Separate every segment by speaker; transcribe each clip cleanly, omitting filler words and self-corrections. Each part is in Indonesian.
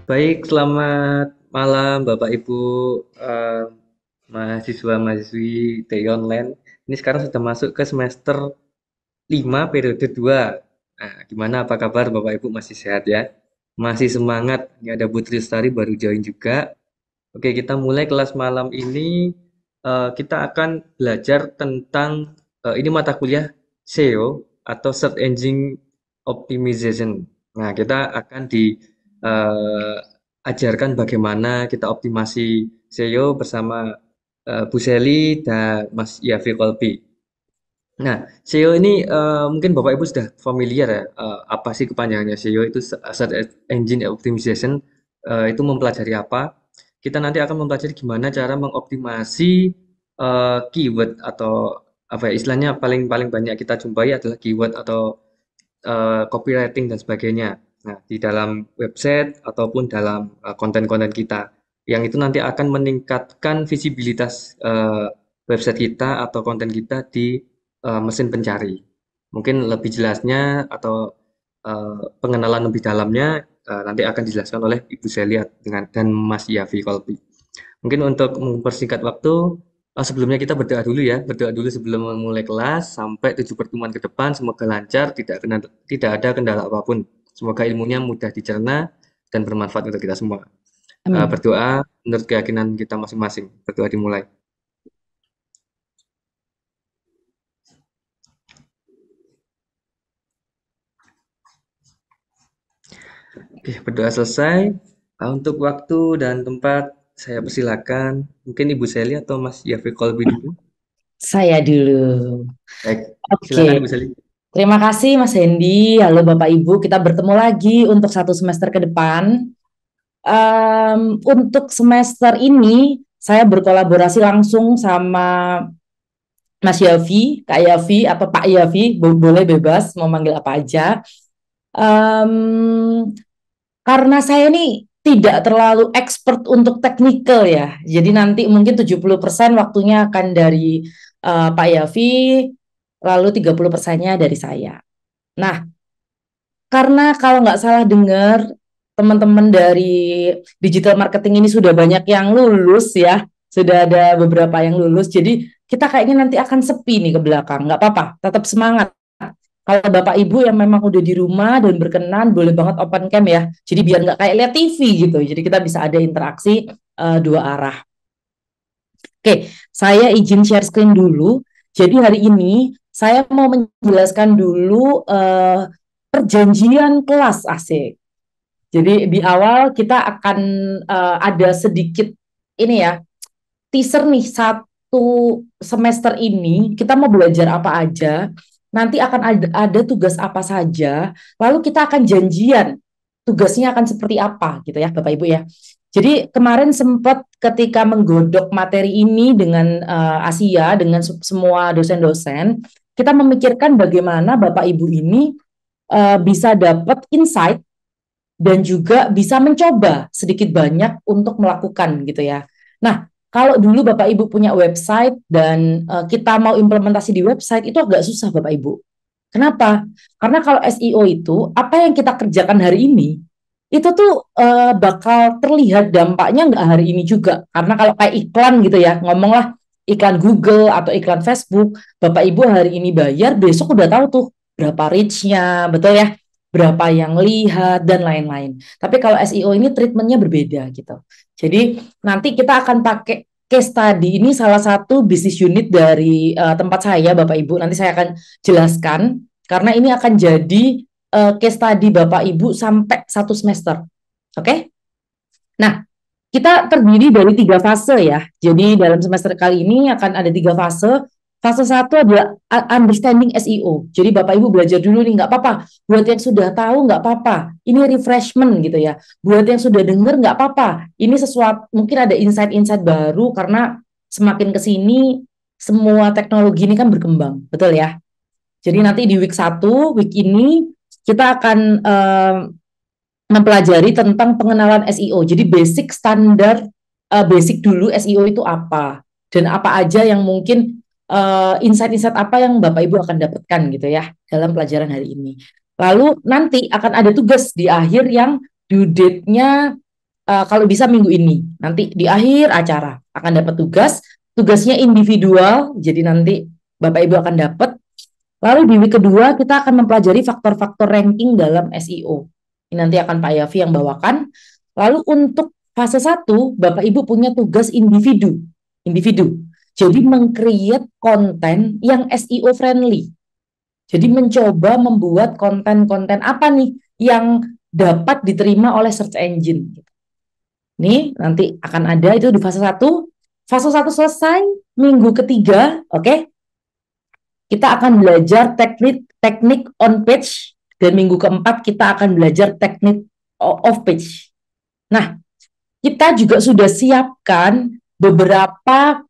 Speaker 1: Baik, selamat malam Bapak Ibu eh, mahasiswa-mahasiswi TI Online. Ini sekarang sudah masuk ke semester 5 periode 2. Nah, gimana apa kabar Bapak Ibu masih sehat ya? Masih semangat? Ini ada Putri Lestari baru join juga. Oke, kita mulai kelas malam ini. Kita akan belajar tentang ini mata kuliah SEO atau Search Engine Optimization. Nah, kita akan diajarkan bagaimana kita optimasi SEO bersama Bu Seli dan Mas Yafi Kolbi. Nah, SEO ini mungkin Bapak Ibu sudah familiar ya. Apa sih kepanjangannya SEO itu Search Engine Optimization? Itu mempelajari apa? Kita nanti akan mempelajari gimana cara mengoptimasi keyword atau apa ya istilahnya paling paling banyak kita jumpai adalah keyword atau copywriting dan sebagainya. Nah, di dalam website ataupun dalam konten-konten kita, yang itu nanti akan meningkatkan visibilitas website kita atau konten kita di mesin pencari. Mungkin lebih jelasnya atau pengenalan lebih dalamnya nanti akan dijelaskan oleh Ibu Celia dengan dan Mas Yafi Kolbi. Mungkin untuk mempersingkat waktu, sebelumnya kita berdoa dulu ya, berdoa dulu sebelum memulai kelas, sampai 7 pertemuan ke depan, semoga lancar, tidak ada kendala apapun. Semoga ilmunya mudah dicerna dan bermanfaat untuk kita semua.
Speaker 2: Amin.
Speaker 1: Berdoa menurut keyakinan kita masing-masing. Berdoa dimulai. Oke, berdoa selesai. Untuk waktu dan tempat, saya persilakan. Mungkin Ibu Seli atau Mas Yafi Kolbi dulu.
Speaker 2: Saya dulu.
Speaker 1: Baik, silakan
Speaker 2: Oke,
Speaker 1: Ibu Seli.
Speaker 2: terima kasih Mas Hendy. Halo Bapak Ibu, kita bertemu lagi untuk satu semester ke depan. Untuk semester ini, saya berkolaborasi langsung sama Mas Yafi, Kak Yafi, atau Pak Yafi, boleh bebas mau manggil apa aja. Em, karena saya ini tidak terlalu expert untuk teknikal ya. Jadi nanti mungkin 70% waktunya akan dari Pak Yafi, lalu 30%-nya dari saya. Nah, karena kalau nggak salah dengar teman-teman dari digital marketing ini sudah banyak yang lulus ya, sudah ada beberapa yang lulus. Jadi kita kayaknya nanti akan sepi nih ke belakang. Nggak apa-apa, tetap semangat. Kalau Bapak Ibu yang memang udah di rumah dan berkenan, boleh banget open cam ya. Jadi biar nggak kayak lihat TV gitu. Jadi kita bisa ada interaksi dua arah. Oke, saya izin share screen dulu. Jadi hari ini saya mau menjelaskan dulu perjanjian kelas asik. Jadi di awal kita akan ada sedikit ini ya, teaser nih satu semester ini kita mau belajar apa aja, nanti akan ada tugas apa saja, lalu kita akan janjian tugasnya akan seperti apa gitu ya Bapak Ibu ya. Jadi kemarin sempat ketika menggodok materi ini dengan Asia, dengan semua dosen-dosen, kita memikirkan bagaimana Bapak Ibu ini bisa dapat insight dan juga bisa mencoba sedikit banyak untuk melakukan gitu ya. Nah, kalau dulu Bapak Ibu punya website dan kita mau implementasi di website itu agak susah Bapak Ibu. Kenapa? Karena kalau SEO itu apa yang kita kerjakan hari ini itu tuh bakal terlihat dampaknya nggak hari ini juga. Karena kalau kayak iklan gitu ya, ngomonglah iklan Google atau iklan Facebook, Bapak Ibu hari ini bayar, besok udah tahu tuh berapa reach-nya, betul ya? Berapa yang lihat dan lain-lain. Tapi kalau SEO ini treatmentnya berbeda gitu. Jadi nanti kita akan pakai case study ini salah satu bisnis unit dari tempat saya Bapak Ibu. Nanti saya akan jelaskan karena ini akan jadi case study Bapak Ibu sampai satu semester. Oke? Okay? Nah, kita terdiri dari tiga fase ya. Jadi dalam semester kali ini akan ada tiga fase. Fase satu adalah understanding SEO. Jadi Bapak Ibu belajar dulu nih, nggak apa-apa. Buat yang sudah tahu nggak apa-apa. Ini refreshment gitu ya. Buat yang sudah dengar nggak apa-apa. Ini sesuatu mungkin ada insight-insight baru karena semakin ke sini semua teknologi ini kan berkembang, betul ya. Jadi nanti di week satu week ini kita akan mempelajari tentang pengenalan SEO. Jadi basic standar basic dulu SEO itu apa dan apa aja yang mungkin insight-insight apa yang Bapak Ibu akan dapatkan gitu ya dalam pelajaran hari ini. Lalu nanti akan ada tugas di akhir yang due date-nya kalau bisa minggu ini. Nanti di akhir acara akan dapat tugas. Tugasnya individual, jadi nanti Bapak Ibu akan dapat. Lalu di week kedua kita akan mempelajari faktor-faktor ranking dalam SEO. Ini nanti akan Pak Yafi yang bawakan. Lalu untuk fase 1, Bapak Ibu punya tugas individu. Individu. Jadi meng-create konten yang SEO friendly. Jadi mencoba membuat konten-konten apa nih yang dapat diterima oleh search engine. Nih, nanti akan ada itu di fase 1. Fase 1 selesai, minggu ketiga, oke. Kita akan belajar teknik on page, dan minggu keempat kita akan belajar teknik off page. Nah, kita juga sudah siapkan beberapa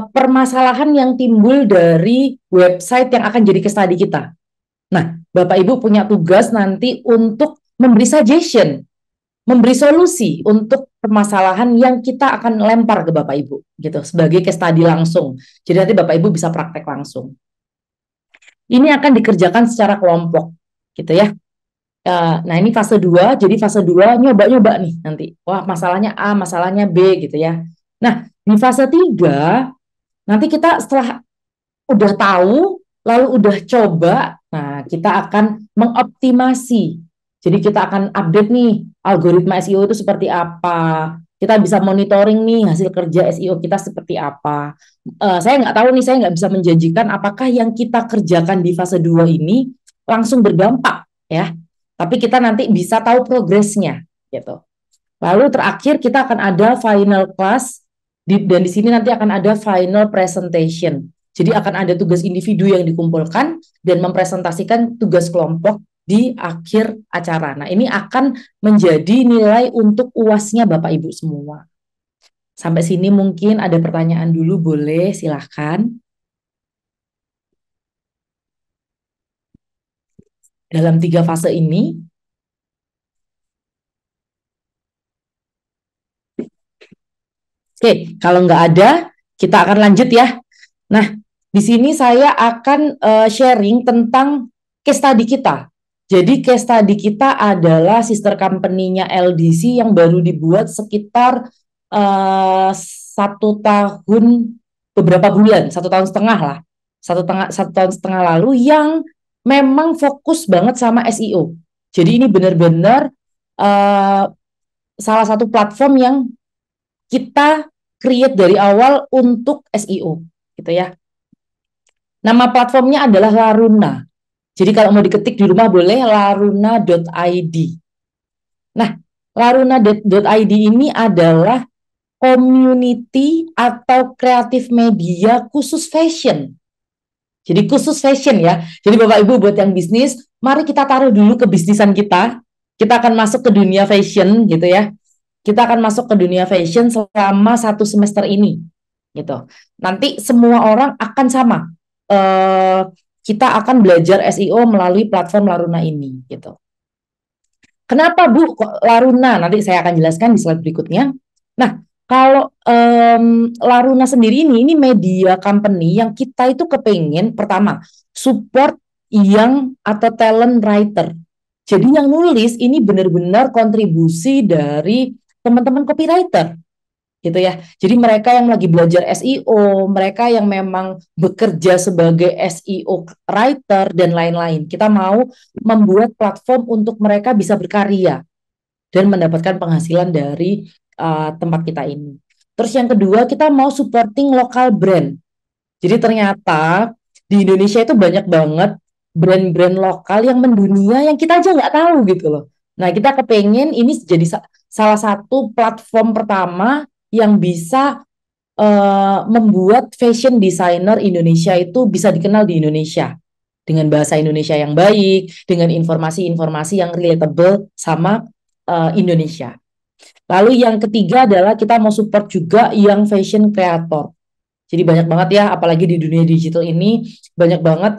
Speaker 2: permasalahan yang timbul dari website yang akan jadi case study kita. Nah, Bapak Ibu punya tugas nanti untuk memberi suggestion, memberi solusi untuk permasalahan yang kita akan lempar ke Bapak Ibu gitu sebagai case study langsung. Jadi nanti Bapak Ibu bisa praktek langsung. Ini akan dikerjakan secara kelompok gitu ya. Nah, ini fase 2, jadi fase 2 nyoba-nyoba nih nanti. Wah, masalahnya A, masalahnya B gitu ya. Nah, di fase 3 nanti kita setelah udah tahu, lalu udah coba, nah kita akan mengoptimasi. Jadi kita akan update nih algoritma SEO itu seperti apa. Kita bisa monitoring nih hasil kerja SEO kita seperti apa. Saya nggak tahu nih, saya nggak bisa menjanjikan apakah yang kita kerjakan di fase 2 ini langsung berdampak ya. Tapi kita nanti bisa tahu progresnya gitu. Lalu terakhir kita akan ada final class dan di sini nanti akan ada final presentation. Jadi akan ada tugas individu yang dikumpulkan dan mempresentasikan tugas kelompok di akhir acara. Nah, ini akan menjadi nilai untuk UASnya Bapak Ibu semua. Sampai sini mungkin ada pertanyaan dulu, boleh silahkan. Dalam 3 fase ini, oke, kalau nggak ada, kita akan lanjut ya. Nah, di sini saya akan sharing tentang case study kita. Jadi case study kita adalah sister company-nya LDC yang baru dibuat sekitar 1 tahun, beberapa bulan, 1 tahun setengah lah, 1 tahun setengah lalu, yang memang fokus banget sama SEO. Jadi ini benar-benar salah satu platform yang kita create dari awal untuk SEO, gitu ya. Nama platformnya adalah Laruna. Jadi kalau mau diketik di rumah boleh laruna.id. Nah, laruna.id ini adalah community atau kreatif media khusus fashion. Jadi khusus fashion ya. Jadi Bapak Ibu buat yang bisnis, mari kita taruh dulu ke bisnisan kita. Kita akan masuk ke dunia fashion gitu ya. Kita akan masuk ke dunia fashion selama 1 semester ini gitu. Nanti semua orang akan sama. Kita akan belajar SEO melalui platform Laruna ini gitu. Kenapa Bu kok Laruna? Nanti saya akan jelaskan di slide berikutnya. Nah, kalau Laruna sendiri ini media company yang kita itu kepengen pertama support yang atau talent writer. Jadi yang nulis ini benar-benar kontribusi dari teman-teman copywriter gitu ya. Jadi mereka yang lagi belajar SEO, mereka yang memang bekerja sebagai SEO writer dan lain-lain. Kita mau membuat platform untuk mereka bisa berkarya dan mendapatkan penghasilan dari tempat kita ini. Terus yang kedua, kita mau supporting lokal brand. Jadi ternyata di Indonesia itu banyak banget brand-brand lokal yang mendunia yang kita aja nggak tahu gitu loh. Nah, kita kepengen ini jadi salah satu platform pertama yang bisa membuat fashion designer Indonesia itu bisa dikenal di Indonesia dengan bahasa Indonesia yang baik, dengan informasi-informasi yang relatable sama Indonesia. Lalu yang ketiga adalah kita mau support juga yang fashion creator. Jadi banyak banget ya, apalagi di dunia digital ini banyak banget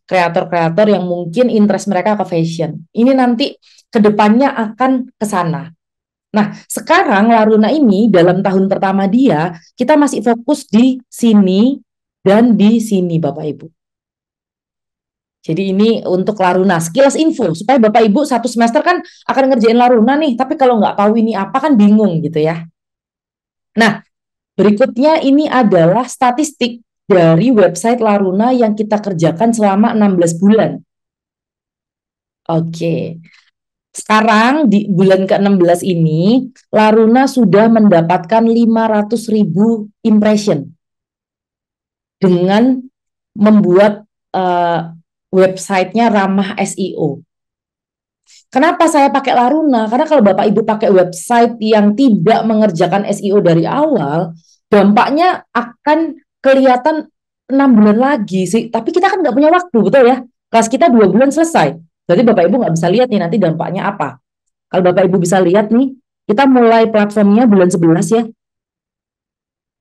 Speaker 2: kreator-kreator yang mungkin interest mereka ke fashion. Ini nanti kedepannya akan ke sana. Nah, sekarang Laruna ini dalam tahun pertama dia, kita masih fokus di sini dan di sini Bapak Ibu. Jadi ini untuk Laruna, sekilas info supaya Bapak Ibu satu semester kan akan ngerjain Laruna nih, tapi kalau nggak tahu ini apa kan bingung gitu ya. Nah, berikutnya ini adalah statistik dari website Laruna yang kita kerjakan selama 16 bulan. Oke, sekarang di bulan ke-16 ini, Laruna sudah mendapatkan 500.000 impression dengan membuat websitenya ramah SEO. Kenapa saya pakai Laruna? Karena kalau Bapak Ibu pakai website yang tidak mengerjakan SEO dari awal, dampaknya akan kelihatan 6 bulan lagi sih. Tapi kita kan nggak punya waktu, betul ya? Kelas kita 2 bulan selesai. Berarti Bapak Ibu nggak bisa lihat nih nanti dampaknya apa. Kalau Bapak Ibu bisa lihat nih, kita mulai platformnya bulan 11 ya.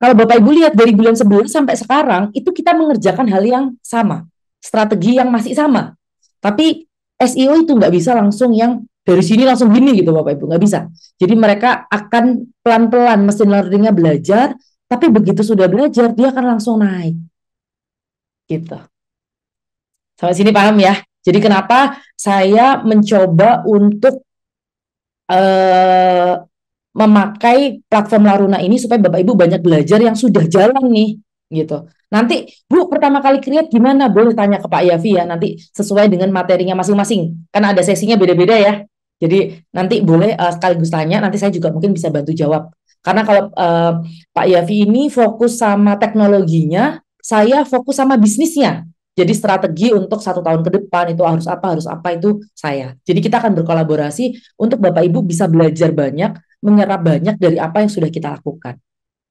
Speaker 2: Kalau Bapak Ibu lihat dari bulan 11 sampai sekarang, itu kita mengerjakan hal yang sama. Strategi yang masih sama. Tapi SEO itu nggak bisa langsung yang dari sini langsung gini gitu Bapak Ibu. Nggak bisa. Jadi mereka akan pelan-pelan mesin learning-nya belajar, tapi begitu sudah belajar, dia akan langsung naik. Gitu. Sampai sini paham ya? Jadi kenapa saya mencoba untuk eh, memakai platform Laruna ini supaya Bapak Ibu banyak belajar yang sudah jalan nih gitu. Nanti Bu pertama kali create gimana? Boleh tanya ke Pak Yafi ya nanti sesuai dengan materinya masing-masing. Karena ada sesinya beda-beda ya. Jadi nanti boleh sekaligus tanya, nanti saya juga mungkin bisa bantu jawab. Karena kalau Pak Yafi ini fokus sama teknologinya, saya fokus sama bisnisnya. Jadi strategi untuk 1 tahun ke depan itu harus apa itu saya. Jadi kita akan berkolaborasi untuk Bapak Ibu bisa belajar banyak, menyerap banyak dari apa yang sudah kita lakukan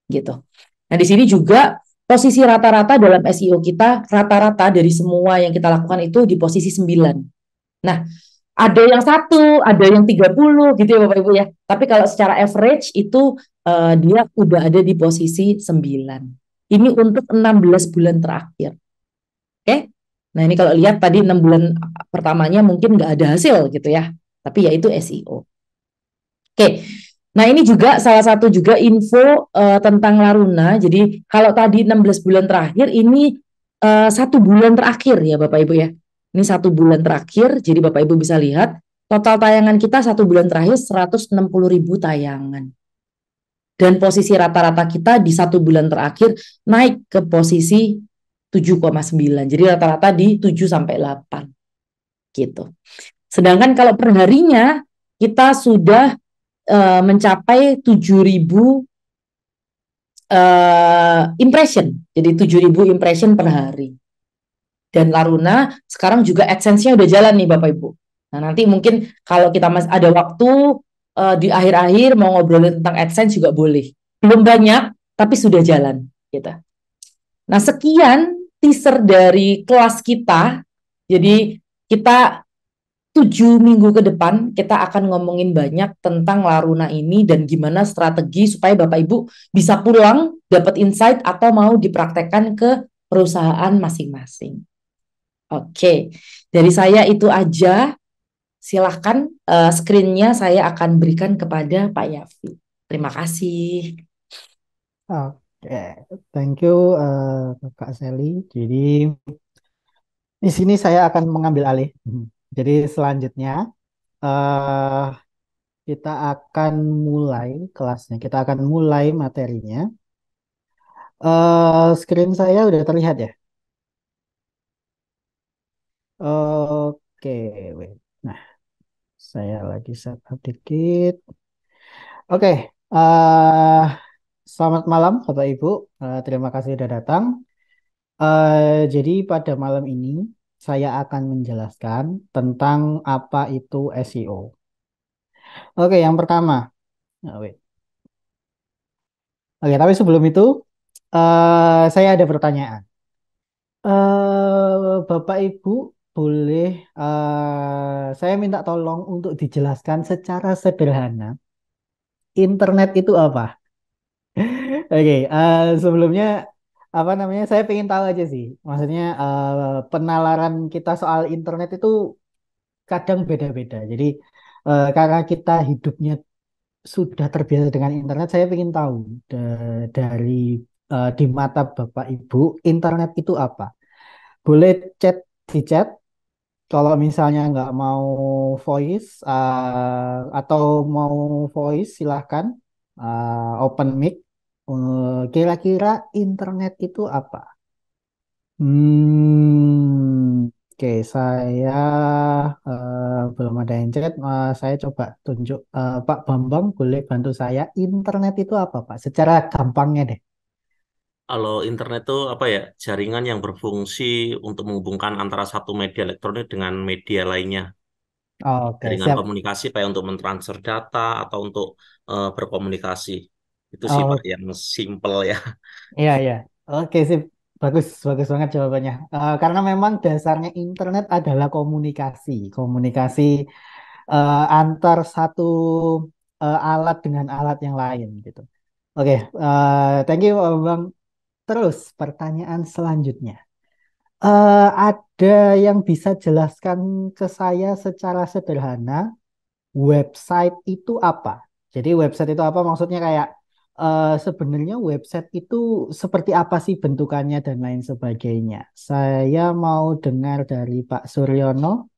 Speaker 2: gitu. Nah, di sini juga posisi rata-rata dalam SEO kita rata-rata dari semua yang kita lakukan itu di posisi 9. Nah, ada yang 1, ada yang 30 gitu ya Bapak Ibu ya. Tapi kalau secara average itu dia udah ada di posisi 9. Ini untuk 16 bulan terakhir. Oke? Nah, ini kalau lihat tadi 6 bulan pertamanya mungkin nggak ada hasil gitu ya. Tapi ya itu SEO. Oke, nah ini juga salah satu juga info tentang Laruna. Jadi kalau tadi 16 bulan terakhir, ini 1 bulan terakhir ya Bapak Ibu ya. Ini 1 bulan terakhir, jadi Bapak Ibu bisa lihat total tayangan kita 1 bulan terakhir 160.000 tayangan. Dan posisi rata-rata kita di 1 bulan terakhir naik ke posisi 7,9. Jadi rata-rata di 7 sampai 8 gitu. Sedangkan kalau perharinya kita sudah mencapai 7.000 impression. Jadi 7.000 impression per hari. Dan Laruna sekarang juga AdSense-nya udah jalan nih Bapak Ibu. Nah, nanti mungkin kalau kita masih ada waktu di akhir-akhir mau ngobrolin tentang AdSense juga boleh. Belum banyak, tapi sudah jalan gitu. Nah, sekian teaser dari kelas kita. Jadi kita 7 minggu ke depan kita akan ngomongin banyak tentang Laruna ini dan gimana strategi supaya Bapak Ibu bisa pulang dapat insight atau mau dipraktekkan ke perusahaan masing-masing. Oke, dari saya itu aja. Silahkan screen-nya saya akan berikan kepada Pak Yafi. Terima kasih.
Speaker 3: Oke, thank you Kak Sally. Jadi di sini saya akan mengambil alih. Jadi selanjutnya eh kita akan mulai kelasnya. Kita akan mulai materinya. Screen saya udah terlihat ya. Oke, wait. Nah, saya lagi setup dikit. Oke, selamat malam Bapak Ibu. Terima kasih sudah datang. Jadi pada malam ini saya akan menjelaskan tentang apa itu SEO. Oke, yang pertama. Nah, wait. Oke, tapi sebelum itu saya ada pertanyaan. Bapak Ibu boleh saya minta tolong untuk dijelaskan secara sederhana internet itu apa? Oke, sebelumnya apa namanya? Saya pengen tahu aja sih. Maksudnya penalaran kita soal internet itu kadang beda-beda. Jadi karena kita hidupnya sudah terbiasa dengan internet, saya ingin tahu dari di mata Bapak Ibu internet itu apa? Boleh chat di chat Kalau misalnya nggak mau voice atau mau voice silahkan open mic. Kira-kira internet itu apa? Oke, saya belum ada yang chat. Saya coba tunjuk. Pak Bambang, boleh bantu saya? Internet itu apa, Pak? Secara gampangnya deh.
Speaker 4: Kalau internet itu apa ya, jaringan yang berfungsi untuk menghubungkan antara satu media elektronik dengan media lainnya.
Speaker 3: Oke,
Speaker 4: Jaringan
Speaker 3: siap.
Speaker 4: komunikasi Pak ya, untuk mentransfer data atau untuk berkomunikasi. Itu sih Pak
Speaker 3: Oh,
Speaker 4: yang simple ya.
Speaker 3: iya, iya. Oke, sip. Bagus, bagus banget jawabannya. Karena memang dasarnya internet adalah komunikasi. Komunikasi antar satu alat dengan alat yang lain gitu. Oke, thank you Bang. Terus pertanyaan selanjutnya. Ada yang bisa jelaskan ke saya secara sederhana website itu apa? Jadi website itu apa? Maksudnya kayak sebenarnya website itu seperti apa sih bentukannya dan lain sebagainya. Saya mau dengar dari Pak Suryono.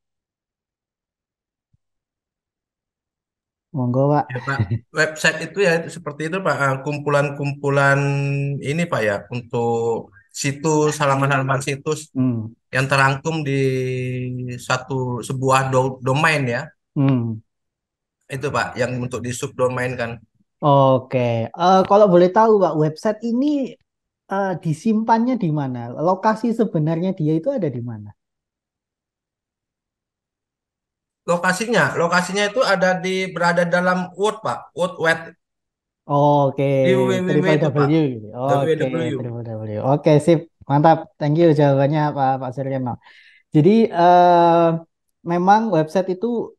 Speaker 3: Monggo Pak.
Speaker 5: Ya, Pak. Website itu ya itu seperti itu Pak. Kumpulan-kumpulan ini Pak ya untuk situs, halaman-halaman situs
Speaker 3: Hmm,
Speaker 5: yang terangkum di sebuah domain ya.
Speaker 3: hmm.
Speaker 5: Itu Pak yang untuk di subdomain kan.
Speaker 3: Oke, kalau boleh tahu Pak, website ini disimpannya di mana? Lokasi sebenarnya dia itu ada di mana?
Speaker 5: Lokasinya itu berada dalam Word Pak. Word
Speaker 3: Oke,
Speaker 5: di www
Speaker 3: triple
Speaker 5: itu Pak.
Speaker 3: W gitu. Oke,
Speaker 5: www.
Speaker 3: triple W. Oke, sip. Mantap. Thank you jawabannya Pak Suryono. Jadi memang website itu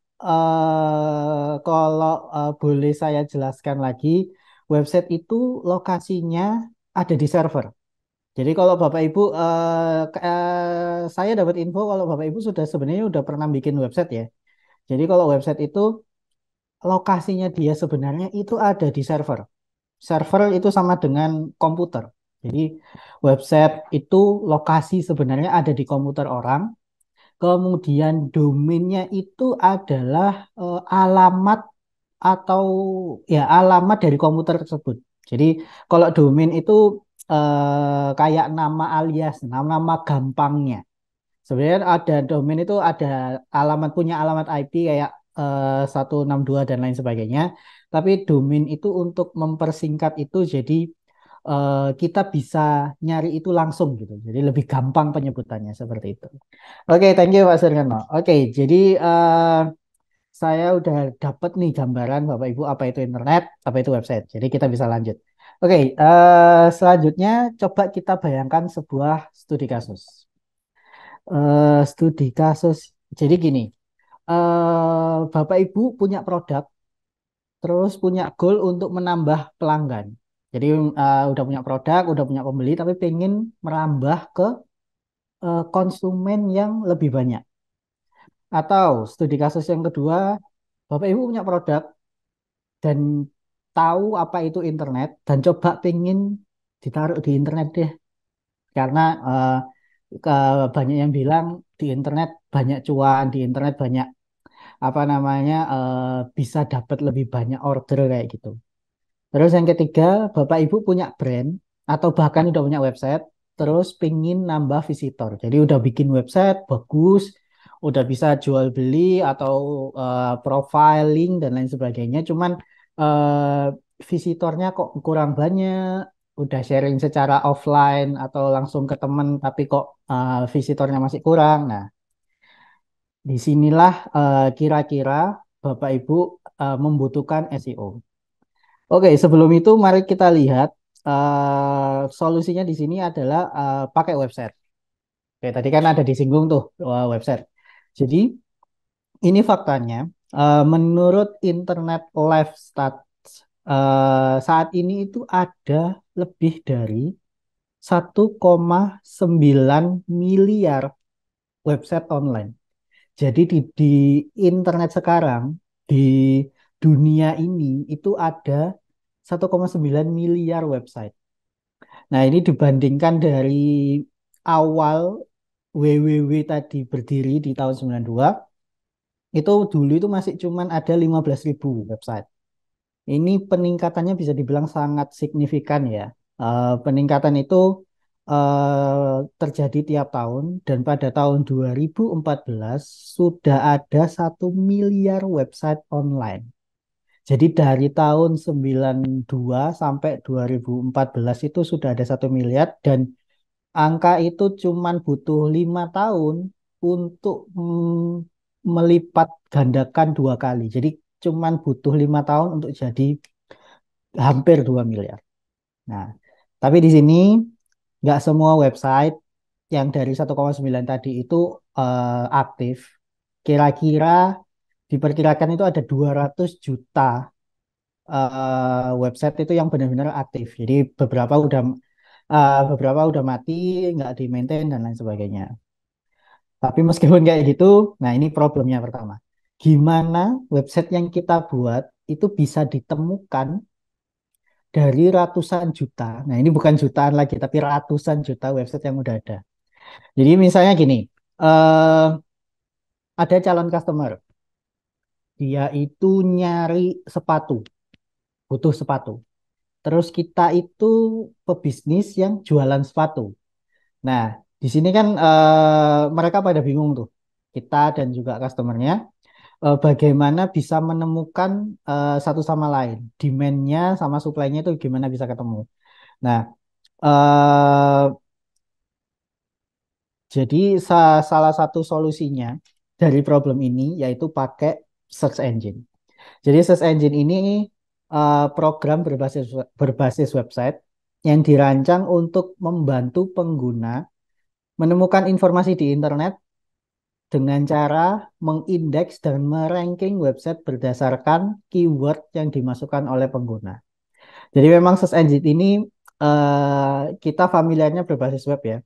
Speaker 3: kalau boleh saya jelaskan lagi, website itu lokasinya ada di server. Jadi kalau Bapak Ibu, saya dapat info kalau Bapak Ibu sudah sebenarnya udah pernah bikin website ya. Jadi kalau website itu lokasinya dia sebenarnya itu ada di server. Server itu sama dengan komputer. Jadi website itu lokasi sebenarnya ada di komputer orang. Kemudian domainnya itu adalah alamat atau ya alamat dari komputer tersebut. Jadi kalau domain itu kayak nama alias, nama gampangnya. Sebenarnya ada domain itu ada punya alamat IP kayak 162 dan lain sebagainya. Tapi domain itu untuk mempersingkat itu jadi kita bisa nyari itu langsung gitu. Jadi lebih gampang penyebutannya seperti itu. Oke, thank you Pak Suryono. Oke, jadi saya udah dapat nih gambaran Bapak Ibu apa itu internet, apa itu website. Jadi kita bisa lanjut. Oke, selanjutnya coba kita bayangkan sebuah studi kasus. Studi kasus. Jadi gini, Bapak Ibu punya produk, terus punya goal untuk menambah pelanggan. Jadi udah punya produk, udah punya pembeli, tapi pengen merambah ke konsumen yang lebih banyak. Atau studi kasus yang kedua, Bapak Ibu punya produk dan tahu apa itu internet dan coba pengen ditaruh di internet deh. Karena banyak yang bilang di internet banyak cuan, di internet banyak apa namanya bisa dapat lebih banyak order kayak gitu. Terus yang ketiga, Bapak Ibu punya brand atau bahkan udah punya website, terus pingin nambah visitor. Jadi udah bikin website bagus, udah bisa jual beli atau profiling dan lain sebagainya. Cuman eh, visitornya kok kurang banyak. Udah sharing secara offline atau langsung ke teman, tapi kok visitornya masih kurang. Nah, disinilah kira-kira Bapak Ibu membutuhkan SEO. Oke, sebelum itu mari kita lihat solusinya di sini adalah pakai website. Oke, tadi kan ada disinggung tuh website. Jadi ini faktanya, menurut Internet Live Stats saat ini itu ada lebih dari 1,9 miliar website online. Jadi di internet sekarang, di dunia ini itu ada 1,9 miliar website. Nah, ini dibandingkan dari awal www tadi berdiri di tahun 92, itu dulu itu masih cuman ada 15.000 website. Ini peningkatannya bisa dibilang sangat signifikan ya. Peningkatan itu terjadi tiap tahun dan pada tahun 2014 sudah ada 1 miliar website online. Jadi dari tahun 92 sampai 2014 itu sudah ada 1 miliar dan angka itu cuman butuh 5 tahun untuk melipat gandakan 2 kali. Jadi cuman butuh 5 tahun untuk jadi hampir 2 miliar. Nah, tapi di sini nggak semua website yang dari 1,9 tadi itu aktif. Kira-kira diperkirakan itu ada 200 juta website itu yang benar-benar aktif. Jadi beberapa udah mati, nggak di maintain dan lain sebagainya. Tapi meskipun kayak gitu, nah ini problemnya pertama. Gimana website yang kita buat itu bisa ditemukan dari ratusan juta. Nah, ini bukan jutaan lagi, tapi ratusan juta website yang udah ada. Jadi misalnya gini, eh, ada calon customer, dia itu nyari sepatu, butuh sepatu. Terus kita itu pebisnis yang jualan sepatu. Nah, di sini kan mereka pada bingung tuh, kita dan juga customernya, bagaimana bisa menemukan satu sama lain, demand-nya sama supply-nya itu gimana bisa ketemu. Nah, eh, jadi salah satu solusinya dari problem ini yaitu pakai search engine. Jadi search engine ini program berbasis website yang dirancang untuk membantu pengguna menemukan informasi di internet dengan cara mengindeks dan meranking website berdasarkan keyword yang dimasukkan oleh pengguna. Jadi memang search engine ini kita familiarnya berbasis web ya.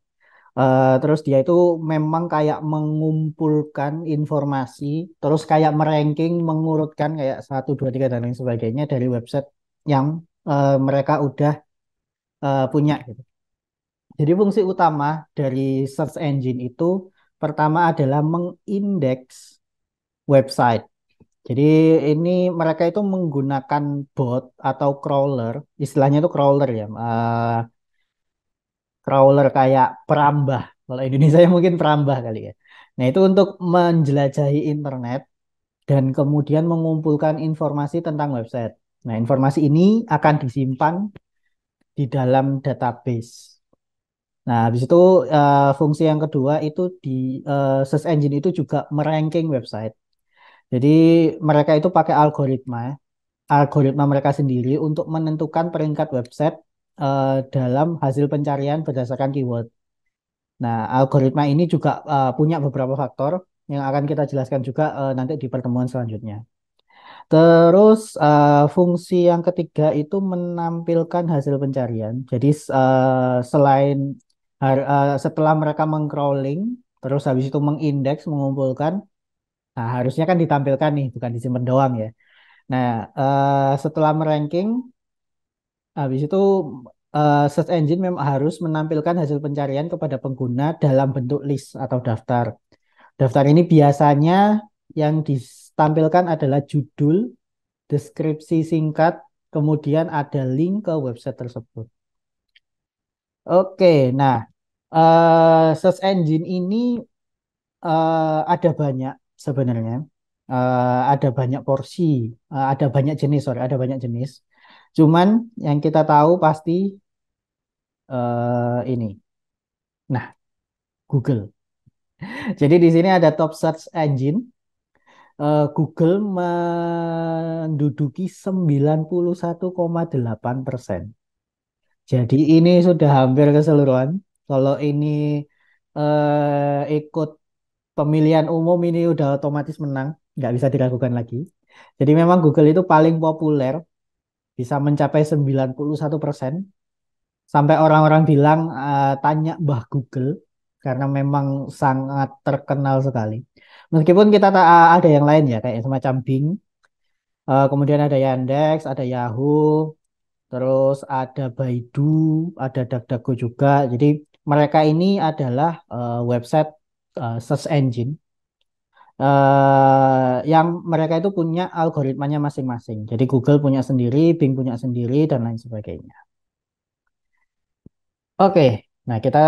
Speaker 3: Terus dia itu memang kayak mengumpulkan informasi, terus kayak meranking, mengurutkan kayak satu, dua, tiga dan lain sebagainya dari website yang mereka udah punya gitu. Jadi fungsi utama dari search engine itu pertama adalah mengindeks website. Jadi ini mereka itu menggunakan bot atau crawler, istilahnya itu crawler ya, crawler kayak perambah. Kalau Indonesia mungkin perambah kali ya. Nah, itu untuk menjelajahi internet dan kemudian mengumpulkan informasi tentang website. Nah, informasi ini akan disimpan di dalam database. Nah, habis itu fungsi yang kedua itu di search engine itu juga meranking website. Jadi mereka itu pakai algoritma mereka sendiri untuk menentukan peringkat website dalam hasil pencarian berdasarkan keyword. Nah, algoritma ini juga punya beberapa faktor yang akan kita jelaskan juga nanti di pertemuan selanjutnya. Terus fungsi yang ketiga itu menampilkan hasil pencarian. Jadi selain setelah mereka mengcrawling, terus habis itu mengindeks, mengumpulkan, nah harusnya kan ditampilkan nih, bukan disimpan doang ya. Nah, setelah meranking, habis itu search engine memang harus menampilkan hasil pencarian kepada pengguna dalam bentuk list atau daftar. Daftar ini biasanya yang ditampilkan adalah judul, deskripsi singkat, kemudian ada link ke website tersebut. Oke, nah search engine ini ada banyak sebenarnya. Ada banyak porsi, ada banyak jenis, sorry, ada banyak jenis. Cuman yang kita tahu pasti ini. Nah, Google. Jadi di sini ada top search engine. Google menduduki 91,8%. Jadi ini sudah hampir keseluruhan. Kalau ini ikut pemilihan umum ini udah otomatis menang, nggak bisa diragukan lagi. Jadi memang Google itu paling populer, bisa mencapai 91%. Sampai orang-orang bilang tanya Mbah Google karena memang sangat terkenal sekali. Meskipun kita ada yang lain ya kayak semacam Bing, kemudian ada Yandex, ada Yahoo, terus ada Baidu, ada DuckDuckGo juga. Jadi mereka ini adalah website search engine yang mereka itu punya algoritmanya masing-masing. Jadi Google punya sendiri, Bing punya sendiri, dan lain sebagainya. Oke, nah kita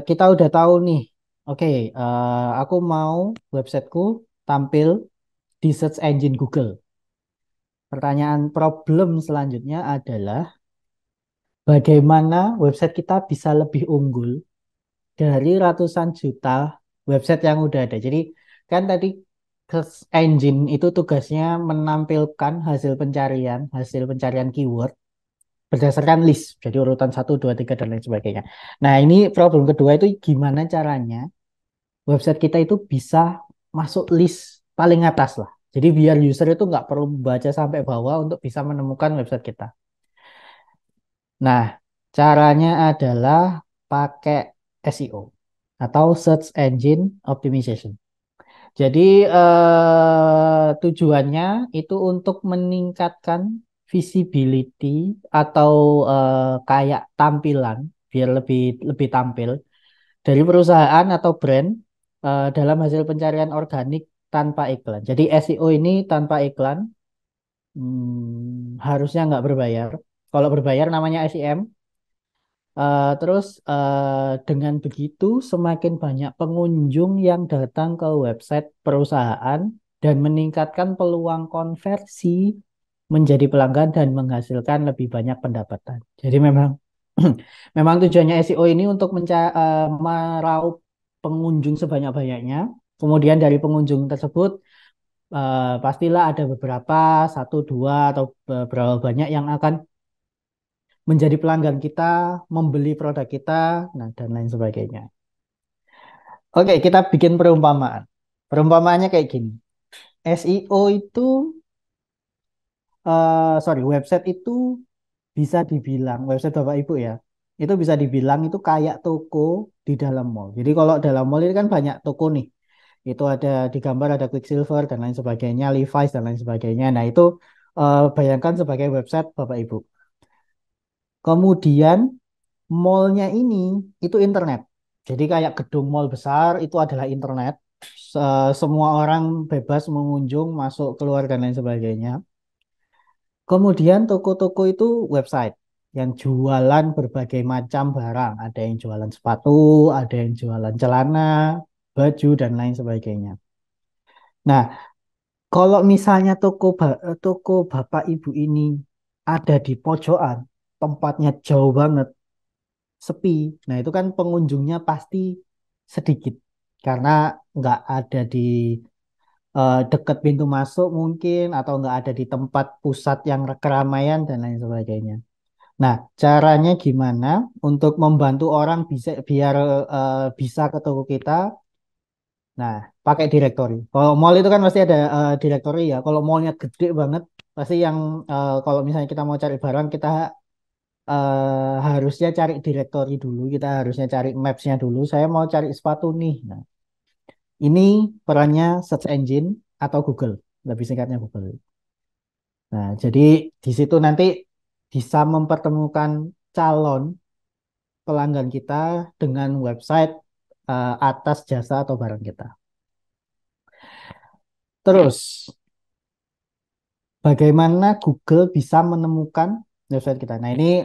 Speaker 3: kita udah tahu nih. Oke, aku mau websiteku tampil di search engine Google. Pertanyaan problem selanjutnya adalah bagaimana website kita bisa lebih unggul dari ratusan juta website yang udah ada. Jadi kan tadi search engine itu tugasnya menampilkan hasil pencarian keyword berdasarkan list. Jadi urutan 1, 2, 3 dan lain sebagainya. Nah, ini problem kedua itu gimana caranya website kita itu bisa masuk list paling atas lah. Jadi biar user itu nggak perlu baca sampai bawah untuk bisa menemukan website kita. Nah, caranya adalah pakai SEO atau Search Engine Optimization. Jadi tujuannya itu untuk meningkatkan visibility atau kayak tampilan biar lebih lebih tampil dari perusahaan atau brand dalam hasil pencarian organik tanpa iklan. Jadi SEO ini tanpa iklan harusnya nggak berbayar. Kalau berbayar namanya SEM. Terus dengan begitu semakin banyak pengunjung yang datang ke website perusahaan dan meningkatkan peluang konversi menjadi pelanggan dan menghasilkan lebih banyak pendapatan. Jadi memang memang tujuannya SEO ini untuk meraup pengunjung sebanyak-banyaknya. Kemudian dari pengunjung tersebut pastilah ada beberapa, satu, dua atau beberapa banyak yang akan menjadi pelanggan kita, membeli produk kita, nah dan lain sebagainya. Oke, kita bikin perumpamaan. Perumpamaannya kayak gini. SEO itu, website itu bisa dibilang, website Bapak Ibu ya, itu bisa dibilang itu kayak toko di dalam mall. Jadi kalau dalam mall ini kan banyak toko nih. Itu ada di gambar ada Quicksilver dan lain sebagainya, Levi's dan lain sebagainya. Nah itu bayangkan sebagai website Bapak Ibu. Kemudian mallnya ini itu internet. Jadi kayak gedung mall besar itu adalah internet. Semua orang bebas mengunjung, masuk, keluar dan lain sebagainya. Kemudian toko-toko itu website yang jualan berbagai macam barang. Ada yang jualan sepatu, ada yang jualan celana, baju dan lain sebagainya. Nah, kalau misalnya toko Bapak Ibu ini ada di pojokan, tempatnya jauh banget, sepi. Nah, itu kan pengunjungnya pasti sedikit karena nggak ada di dekat pintu masuk mungkin atau nggak ada di tempat pusat yang keramaian dan lain sebagainya. Nah, caranya gimana untuk membantu orang bisa biar bisa ke toko kita? Nah, pakai directory. Kalau mall itu kan pasti ada directory ya. Kalau mallnya gede banget, pasti yang kalau misalnya kita mau cari barang kita harusnya cari directory dulu, kita harusnya cari maps-nya dulu. Saya mau cari sepatu nih. Nah, ini perannya search engine atau Google, lebih singkatnya Google. Nah, jadi di situ nanti bisa mempertemukan calon pelanggan kita dengan website atas jasa atau barang kita. Terus, bagaimana Google bisa menemukan website kita? Nah, ini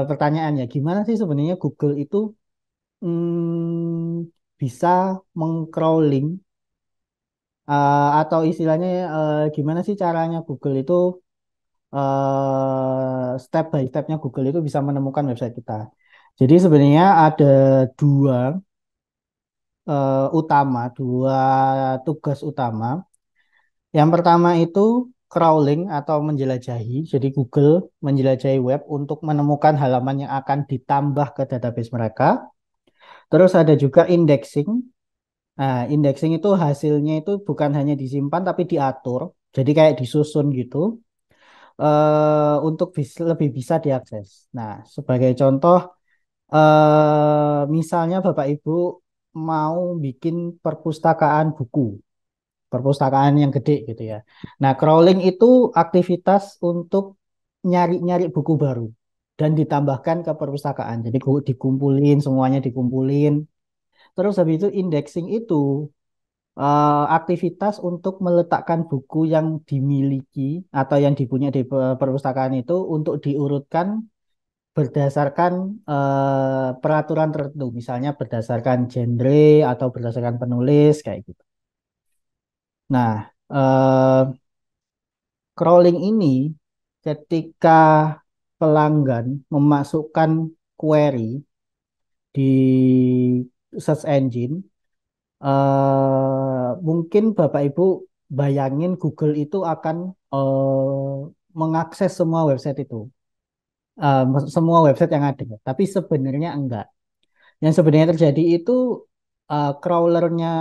Speaker 3: pertanyaannya, gimana sih sebenarnya Google itu bisa mengcrawling atau istilahnya gimana sih caranya Google itu step by stepnya Google itu bisa menemukan website kita. Jadi sebenarnya ada dua dua tugas utama. Yang pertama itu crawling atau menjelajahi. Jadi Google menjelajahi web untuk menemukan halaman yang akan ditambah ke database mereka. Terus ada juga indexing. Nah, indexing itu hasilnya itu bukan hanya disimpan tapi diatur. Jadi kayak disusun gitu untuk lebih bisa diakses. Nah, sebagai contoh, misalnya Bapak Ibu mau bikin perpustakaan buku, perpustakaan yang gede gitu ya. Nah, crawling itu aktivitas untuk nyari-nyari buku baru dan ditambahkan ke perpustakaan. Jadi dikumpulin, semuanya dikumpulin. Terus habis itu indexing itu aktivitas untuk meletakkan buku yang dimiliki atau yang dipunyai di perpustakaan itu untuk diurutkan berdasarkan peraturan tertentu, misalnya berdasarkan genre atau berdasarkan penulis kayak gitu. Nah, crawling ini ketika pelanggan memasukkan query di search engine, mungkin Bapak Ibu bayangin Google itu akan mengakses semua website itu, semua website yang ada. Tapi sebenarnya enggak. Yang sebenarnya terjadi itu crawlernya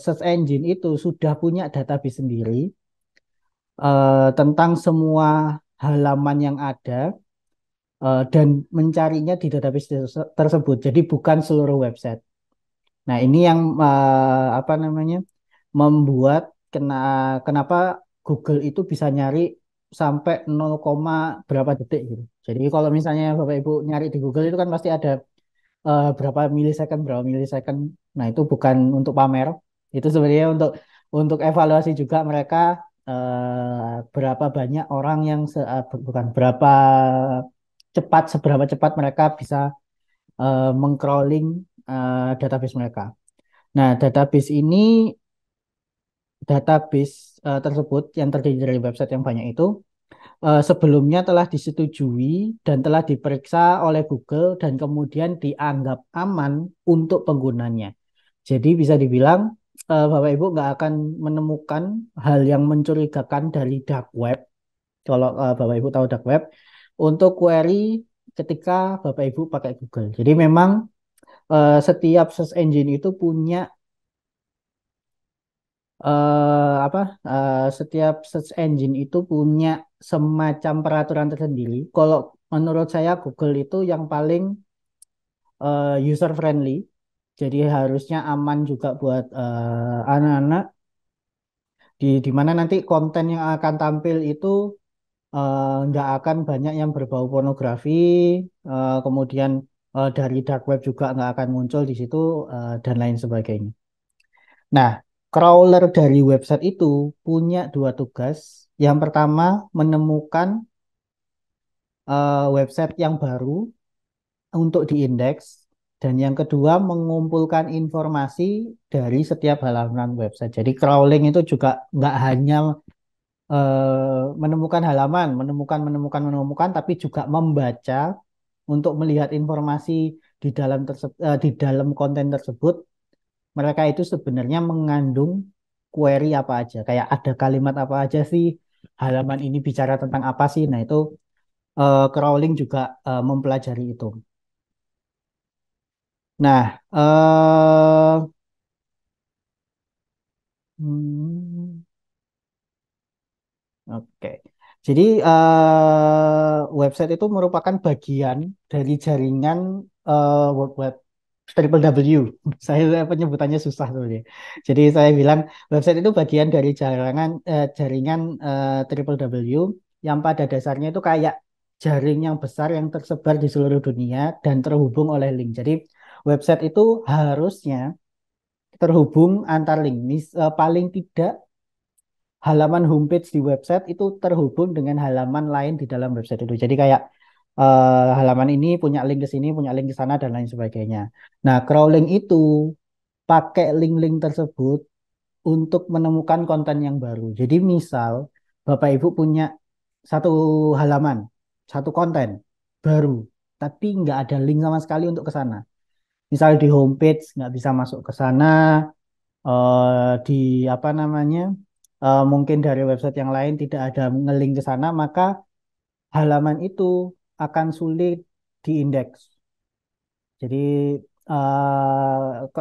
Speaker 3: search engine itu sudah punya database sendiri tentang semua halaman yang ada dan mencarinya di database tersebut. Jadi bukan seluruh website. Nah, ini yang apa namanya membuat kenapa Google itu bisa nyari sampai 0, berapa detik gitu. Jadi kalau misalnya Bapak Ibu nyari di Google itu kan pasti ada berapa milisecond. Nah, itu bukan untuk pamer. Itu sebenarnya untuk evaluasi juga mereka berapa banyak orang yang bukan berapa seberapa cepat mereka bisa mengcrawling database mereka. Nah, database tersebut yang terdiri dari website yang banyak itu sebelumnya telah disetujui dan telah diperiksa oleh Google dan kemudian dianggap aman untuk penggunanya. Jadi bisa dibilang Bapak Ibu nggak akan menemukan hal yang mencurigakan dari dark web. Kalau Bapak Ibu tahu dark web, untuk query ketika Bapak Ibu pakai Google. Jadi memang setiap search engine itu punya apa setiap search engine itu punya semacam peraturan tersendiri. Kalau menurut saya Google itu yang paling user friendly. Jadi harusnya aman juga buat anak-anak di mana nanti konten yang akan tampil itu nggak akan banyak yang berbau pornografi, kemudian dari dark web juga nggak akan muncul di situ dan lain sebagainya. Nah, crawler dari website itu punya dua tugas. Yang pertama, menemukan website yang baru untuk diindeks. Dan yang kedua, mengumpulkan informasi dari setiap halaman website. Jadi crawling itu juga nggak hanya menemukan halaman, menemukan, tapi juga membaca untuk melihat informasi di dalam konten tersebut. Mereka itu sebenarnya mengandung query apa aja, kayak ada kalimat apa aja sih, halaman ini bicara tentang apa sih. Nah, itu crawling juga mempelajari itu. Nah, hmm, oke. Jadi website itu merupakan bagian dari jaringan World Wide Triple W. Saya penyebutannya susah sebenarnya. Jadi saya bilang website itu bagian dari jaringan Triple W yang pada dasarnya itu kayak jaring yang besar yang tersebar di seluruh dunia dan terhubung oleh link. Jadi website itu harusnya terhubung antar link. Paling tidak halaman homepage di website itu terhubung dengan halaman lain di dalam website itu. Jadi kayak halaman ini punya link ke sini, punya link ke sana dan lain sebagainya. Nah, crawling itu pakai link-link tersebut untuk menemukan konten yang baru. Jadi misal Bapak Ibu punya satu halaman, satu konten baru, tapi nggak ada link sama sekali untuk ke sana. Misal di homepage nggak bisa masuk ke sana, di apa namanya, mungkin dari website yang lain tidak ada ngelink ke sana, maka halaman itu akan sulit diindeks. Jadi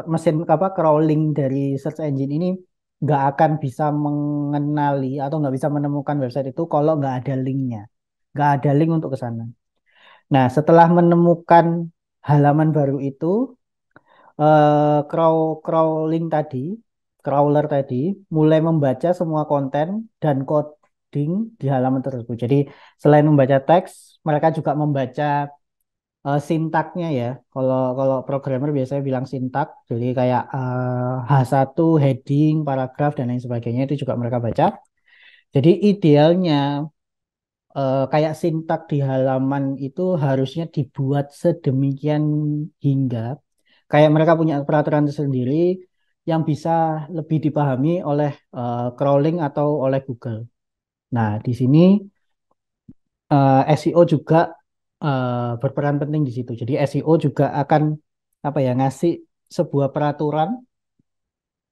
Speaker 3: mesin apa crawling dari search engine ini nggak akan bisa mengenali atau nggak bisa menemukan website itu kalau nggak ada linknya, nggak ada link untuk ke sana. Nah, setelah menemukan halaman baru itu, crawling tadi, crawler tadi mulai membaca semua konten dan coding di halaman tersebut. Jadi selain membaca teks, mereka juga membaca sintaknya ya. Kalau kalau programmer biasanya bilang sintak, jadi kayak H1 heading, paragraf dan lain sebagainya itu juga mereka baca. Jadi idealnya kayak sintak di halaman itu harusnya dibuat sedemikian hingga kayak mereka punya peraturan tersendiri yang bisa lebih dipahami oleh crawling atau oleh Google. Nah, di sini SEO juga berperan penting di situ. Jadi SEO juga akan apa ya ngasih sebuah peraturan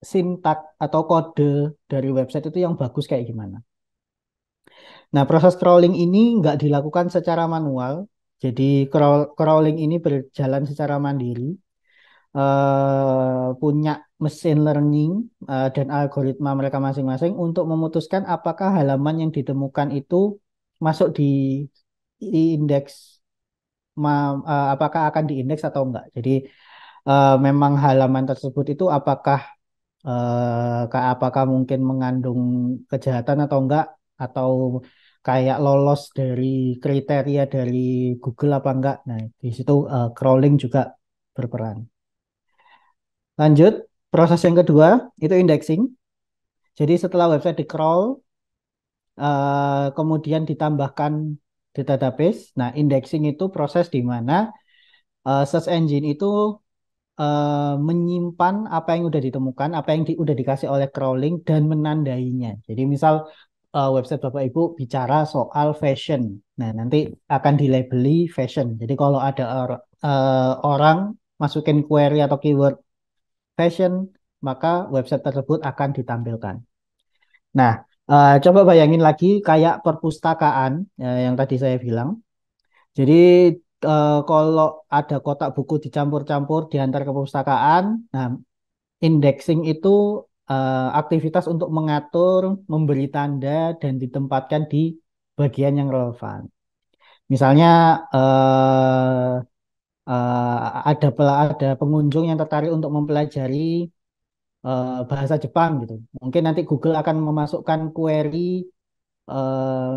Speaker 3: sintak atau kode dari website itu yang bagus kayak gimana. Nah, proses crawling ini nggak dilakukan secara manual. Jadi crawling ini berjalan secara mandiri, punya mesin learning dan algoritma mereka masing-masing untuk memutuskan apakah halaman yang ditemukan itu masuk di indeks, apakah akan diindeks atau enggak. Jadi memang halaman tersebut itu apakah mungkin mengandung kejahatan atau enggak, atau kayak lolos dari kriteria dari Google apa enggak. Nah, di situ crawling juga berperan. Lanjut, proses yang kedua itu indexing. Jadi setelah website di crawl, kemudian ditambahkan di database. Nah, indexing itu proses di mana search engine itu menyimpan apa yang udah ditemukan, apa yang udah dikasih oleh crawling dan menandainya. Jadi misal website Bapak Ibu bicara soal fashion, nah nanti akan dilabeli fashion. Jadi kalau ada orang masukin query atau keyword fashion, maka website tersebut akan ditampilkan. Nah, coba bayangin lagi kayak perpustakaan yang tadi saya bilang. Jadi kalau ada kotak buku dicampur-campur diantar ke perpustakaan, nah indexing itu aktivitas untuk mengatur, memberi tanda dan ditempatkan di bagian yang relevan. Misalnya ada pengunjung yang tertarik untuk mempelajari bahasa Jepang gitu. Mungkin nanti Google akan memasukkan query eh,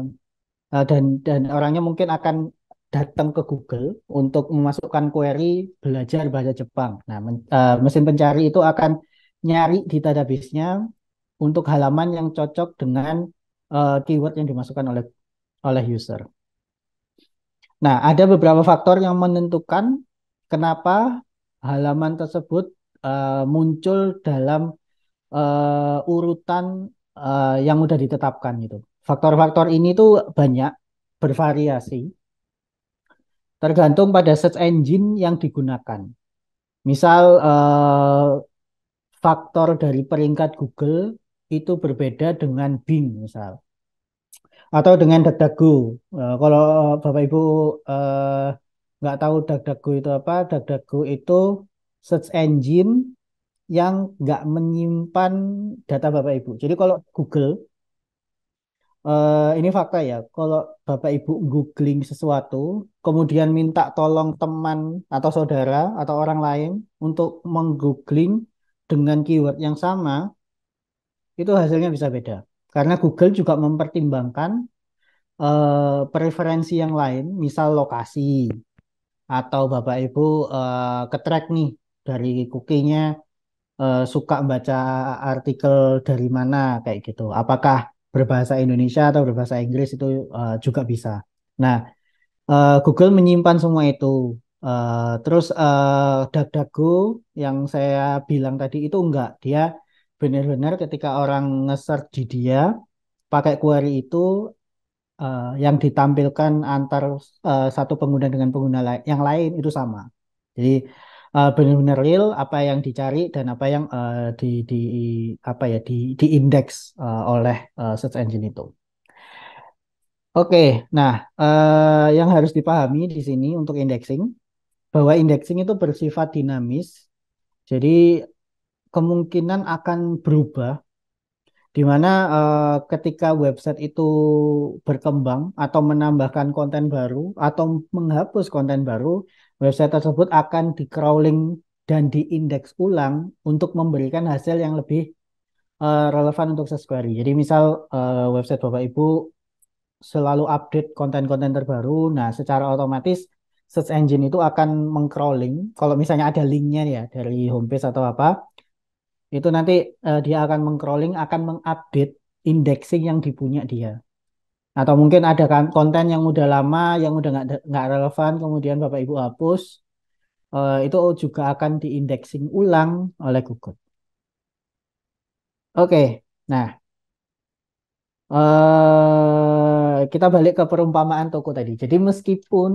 Speaker 3: dan orangnya mungkin akan datang ke Google untuk memasukkan query belajar bahasa Jepang. Nah, mesin pencari itu akan nyari di database-nya untuk halaman yang cocok dengan keyword yang dimasukkan oleh user. Nah, ada beberapa faktor yang menentukan kenapa halaman tersebut muncul dalam urutan yang udah ditetapkan gitu. Faktor-faktor ini tuh banyak, bervariasi, tergantung pada search engine yang digunakan. Misal faktor dari peringkat Google itu berbeda dengan Bing misal, atau dengan DuckDuckGo. Kalau Bapak Ibu eh, nggak tahu DuckDuckGo itu apa, DuckDuckGo itu search engine yang nggak menyimpan data Bapak Ibu. Jadi kalau Google, ini fakta ya, kalau Bapak Ibu googling sesuatu, kemudian minta tolong teman atau saudara atau orang lain untuk menggoogling dengan keyword yang sama, itu hasilnya bisa beda. Karena Google juga mempertimbangkan preferensi yang lain, misal lokasi, atau Bapak Ibu ke-track nih dari cookie-nya suka baca artikel dari mana kayak gitu. Apakah berbahasa Indonesia atau berbahasa Inggris itu juga bisa. Nah, Google menyimpan semua itu. Terus DuckDuckGo yang saya bilang tadi itu enggak. Dia benar-benar ketika orang nge-search di dia pakai query itu yang ditampilkan antar satu pengguna dengan pengguna yang lain itu sama. Jadi benar-benar real apa yang dicari dan apa yang di apa ya diindeks oleh search engine itu. Oke, nah yang harus dipahami di sini untuk indexing bahwa indexing itu bersifat dinamis. Jadi kemungkinan akan berubah di mana ketika website itu berkembang atau menambahkan konten baru atau menghapus konten baru, website tersebut akan di-crawling dan diindeks ulang untuk memberikan hasil yang lebih relevan untuk search query. Jadi misal website Bapak Ibu selalu update konten-konten terbaru, nah secara otomatis search engine itu akan mengcrawling. Kalau misalnya ada linknya ya dari homepage atau apa, itu nanti dia akan mengcrawling, akan mengupdate indexing yang dipunya dia. Atau mungkin ada kan konten yang udah lama, yang udah nggak relevan, kemudian Bapak Ibu hapus, itu juga akan diindexing ulang oleh Google. Oke, nah kita balik ke perumpamaan toko tadi. Jadi meskipun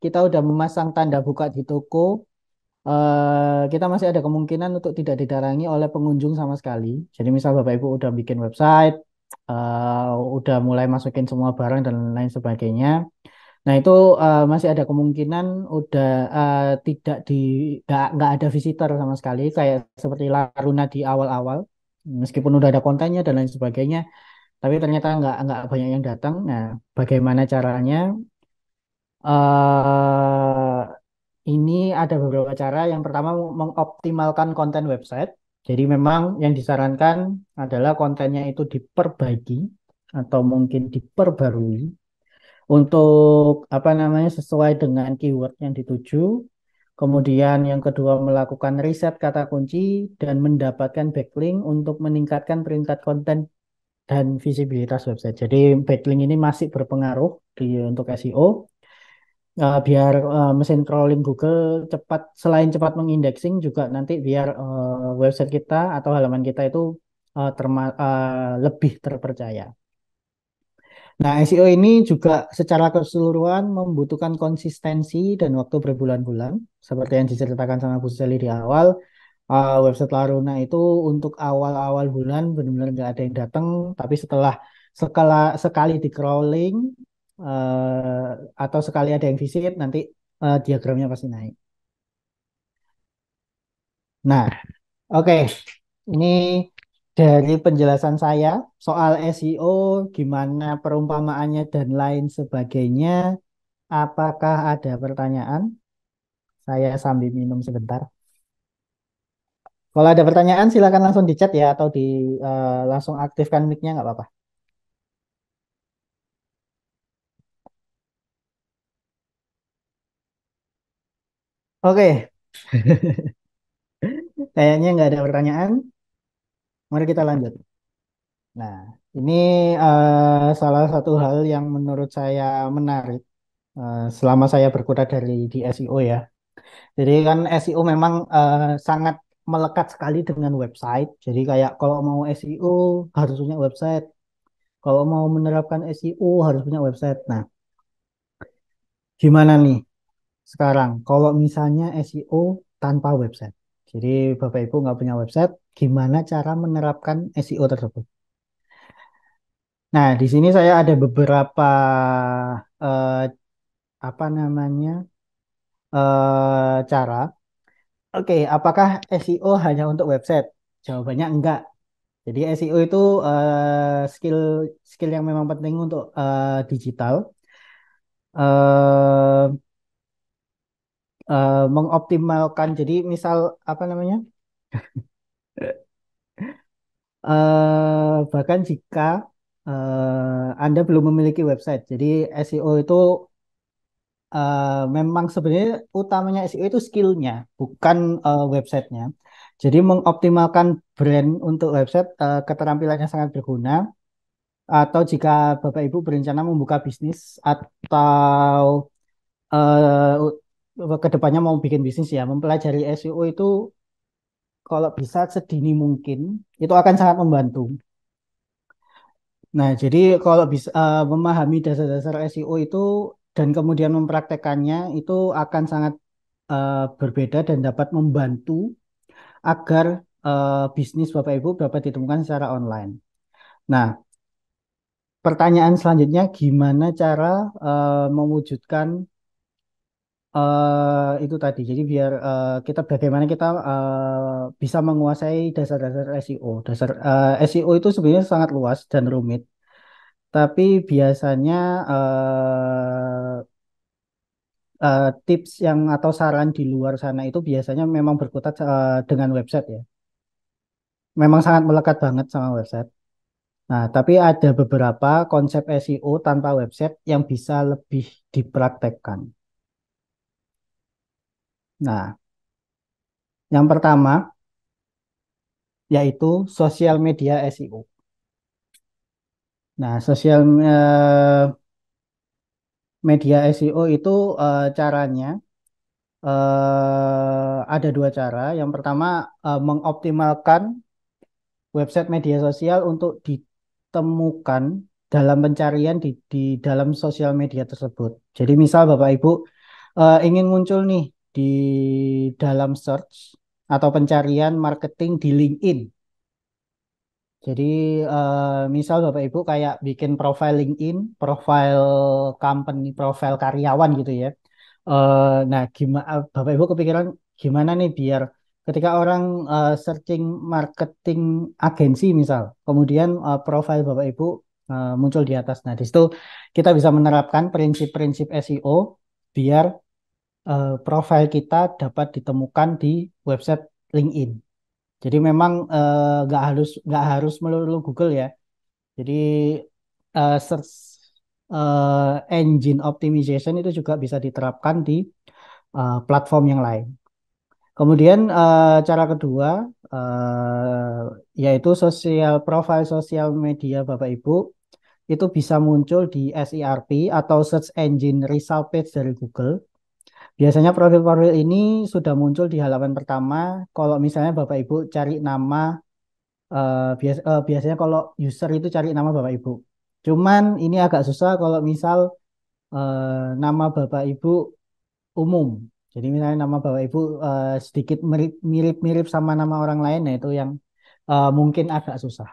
Speaker 3: kita udah memasang tanda buka di toko, kita masih ada kemungkinan untuk tidak didatangi oleh pengunjung sama sekali. Jadi misal Bapak Ibu udah bikin website, udah mulai masukin semua barang dan lain sebagainya. Nah itu masih ada kemungkinan udah tidak nggak ada visitor sama sekali, kayak seperti Laruna di awal-awal. Meskipun udah ada kontennya dan lain sebagainya, tapi ternyata nggak banyak yang datang. Nah, bagaimana caranya? eh ini ada beberapa cara. Yang pertama, mengoptimalkan konten website. Jadi memang yang disarankan adalah kontennya itu diperbaiki atau mungkin diperbarui untuk apa namanya sesuai dengan keyword yang dituju. Kemudian yang kedua, melakukan riset kata kunci dan mendapatkan backlink untuk meningkatkan peringkat konten dan visibilitas website. Jadi backlink ini masih berpengaruh untuk SEO. Biar mesin crawling Google cepat, selain cepat mengindexing juga nanti biar website kita atau halaman kita itu lebih terpercaya. Nah, SEO ini juga secara keseluruhan membutuhkan konsistensi dan waktu berbulan-bulan, seperti yang diceritakan sama Bu Sally di awal. Website Laruna itu untuk awal-awal bulan benar-benar nggak ada yang datang, tapi setelah sekali di crawling atau sekali ada yang visit, nanti diagramnya pasti naik. Nah, oke. Ini dari penjelasan saya soal SEO, gimana perumpamaannya dan lain sebagainya. Apakah ada pertanyaan? Saya sambil minum sebentar. Kalau ada pertanyaan silakan langsung di chat ya atau langsung aktifkan mic-nya nggak apa-apa. Oke, kayaknya nggak ada pertanyaan. Mari kita lanjut. Nah, ini salah satu hal yang menurut saya menarik selama saya berkutat di SEO ya. Jadi kan SEO memang sangat melekat sekali dengan website. Jadi kayak kalau mau SEO harus punya website. Kalau mau menerapkan SEO harus punya website. Nah, gimana nih sekarang kalau misalnya SEO tanpa website? Jadi Bapak Ibu nggak punya website, gimana cara menerapkan SEO tersebut? Nah, di sini saya ada beberapa eh, apa namanya cara. Oke, apakah SEO hanya untuk website? Jawabannya enggak. Jadi SEO itu skill skill yang memang penting untuk digital. eh Mengoptimalkan. Jadi misal apa namanya? Bahkan jika Anda belum memiliki website, jadi SEO itu memang sebenarnya utamanya SEO itu skillnya, bukan websitenya. Jadi mengoptimalkan brand untuk website keterampilannya sangat berguna. Atau jika Bapak Ibu berencana membuka bisnis atau kedepannya mau bikin bisnis ya, mempelajari SEO itu kalau bisa sedini mungkin itu akan sangat membantu. Nah, jadi kalau bisa memahami dasar-dasar SEO itu dan kemudian mempraktekannya itu akan sangat berbeda dan dapat membantu agar bisnis Bapak Ibu dapat ditemukan secara online. Nah, pertanyaan selanjutnya gimana cara mewujudkan itu tadi. Jadi biar bagaimana kita bisa menguasai dasar-dasar SEO. SEO itu sebenarnya sangat luas dan rumit. Tapi biasanya tips yang atau saran di luar sana itu biasanya memang berkutat dengan website ya. Memang sangat melekat banget sama website. Nah, tapi ada beberapa konsep SEO tanpa website yang bisa lebih dipraktekkan. Nah, yang pertama yaitu sosial media SEO. Nah, media SEO itu caranya ada dua cara. Yang pertama mengoptimalkan website media sosial untuk ditemukan dalam pencarian di dalam sosial media tersebut. Jadi misal Bapak Ibu ingin muncul nih di dalam search atau pencarian marketing di LinkedIn. Jadi misal Bapak Ibu kayak bikin profile LinkedIn, profile company, profile karyawan gitu ya. Nah, gimana Bapak Ibu kepikiran gimana nih biar ketika orang searching marketing agensi misal, kemudian profile Bapak Ibu muncul di atas. Nah, di situ kita bisa menerapkan prinsip-prinsip SEO biar profile kita dapat ditemukan di website LinkedIn. Jadi memang nggak harus melulu Google ya. Jadi search engine optimization itu juga bisa diterapkan di platform yang lain. Kemudian cara kedua yaitu profile sosial media Bapak Ibu itu bisa muncul di SERP atau Search Engine Result Page dari Google. Biasanya profil-profil ini sudah muncul di halaman pertama. Kalau misalnya Bapak Ibu cari nama, biasanya kalau user itu cari nama Bapak Ibu. Cuman ini agak susah kalau misal nama Bapak Ibu umum. Jadi misalnya nama Bapak Ibu sedikit mirip-mirip sama nama orang lain, nah itu yang mungkin agak susah.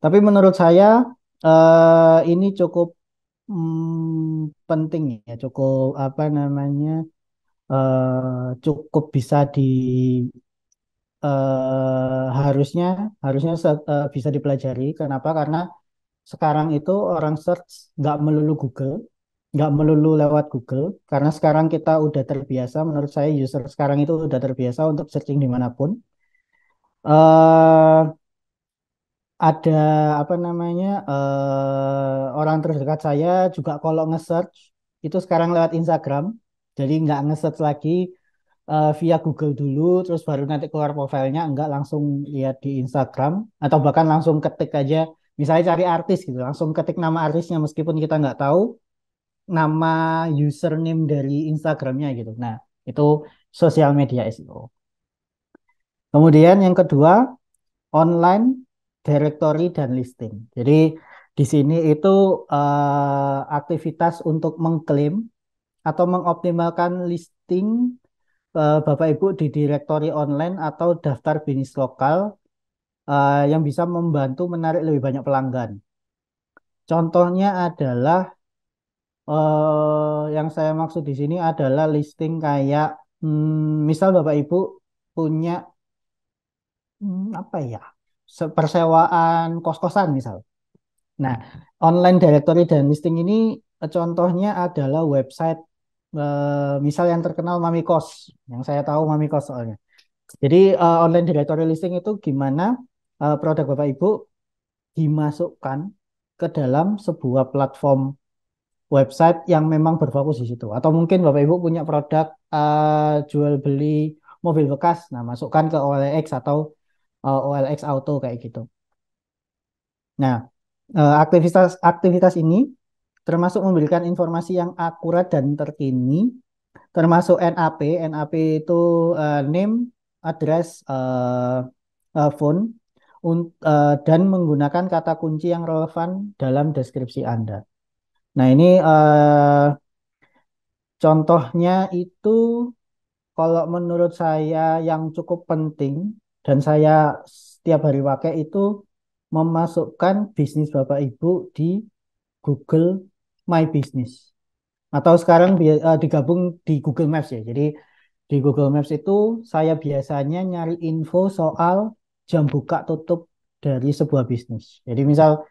Speaker 3: Tapi menurut saya ini cukup penting ya, cukup apa namanya, cukup bisa harusnya harusnya bisa dipelajari. Kenapa? Karena sekarang itu orang search nggak melulu Google, nggak melulu lewat Google, karena sekarang kita udah terbiasa, menurut saya user sekarang itu udah terbiasa untuk searching dimanapun. eh ada apa namanya orang terdekat saya juga kalau nge-search itu sekarang lewat Instagram, jadi nggak nge-search lagi via Google dulu, terus baru nanti keluar profilnya, enggak langsung lihat di Instagram, atau bahkan langsung ketik aja, misalnya cari artis gitu, langsung ketik nama artisnya meskipun kita nggak tahu nama username dari Instagramnya gitu. Nah, itu sosial media SEO. Kemudian yang kedua, online directory dan listing. Jadi di sini itu aktivitas untuk mengklaim atau mengoptimalkan listing Bapak Ibu di directory online atau daftar bisnis lokal yang bisa membantu menarik lebih banyak pelanggan. Contohnya adalah yang saya maksud di sini adalah listing kayak misal Bapak Ibu punya apa ya, persewaan kos-kosan misal. Nah, online directory dan listing ini contohnya adalah website misal yang terkenal Mami Kos, yang saya tahu Mami Kos soalnya. Jadi online directory listing itu gimana produk Bapak Ibu dimasukkan ke dalam sebuah platform website yang memang berfokus di situ. Atau mungkin Bapak Ibu punya produk jual beli mobil bekas, nah masukkan ke OLX atau OLX Auto kayak gitu. Nah, aktivitas ini termasuk memberikan informasi yang akurat dan terkini, termasuk NAP. NAP itu name, address, phone, dan menggunakan kata kunci yang relevan dalam deskripsi Anda. Nah, ini contohnya itu kalau menurut saya yang cukup penting dan saya setiap hari pakai itu memasukkan bisnis Bapak Ibu di Google My Business. Atau sekarang digabung di Google Maps ya. Jadi di Google Maps itu saya biasanya nyari info soal jam buka tutup dari sebuah bisnis. Jadi misal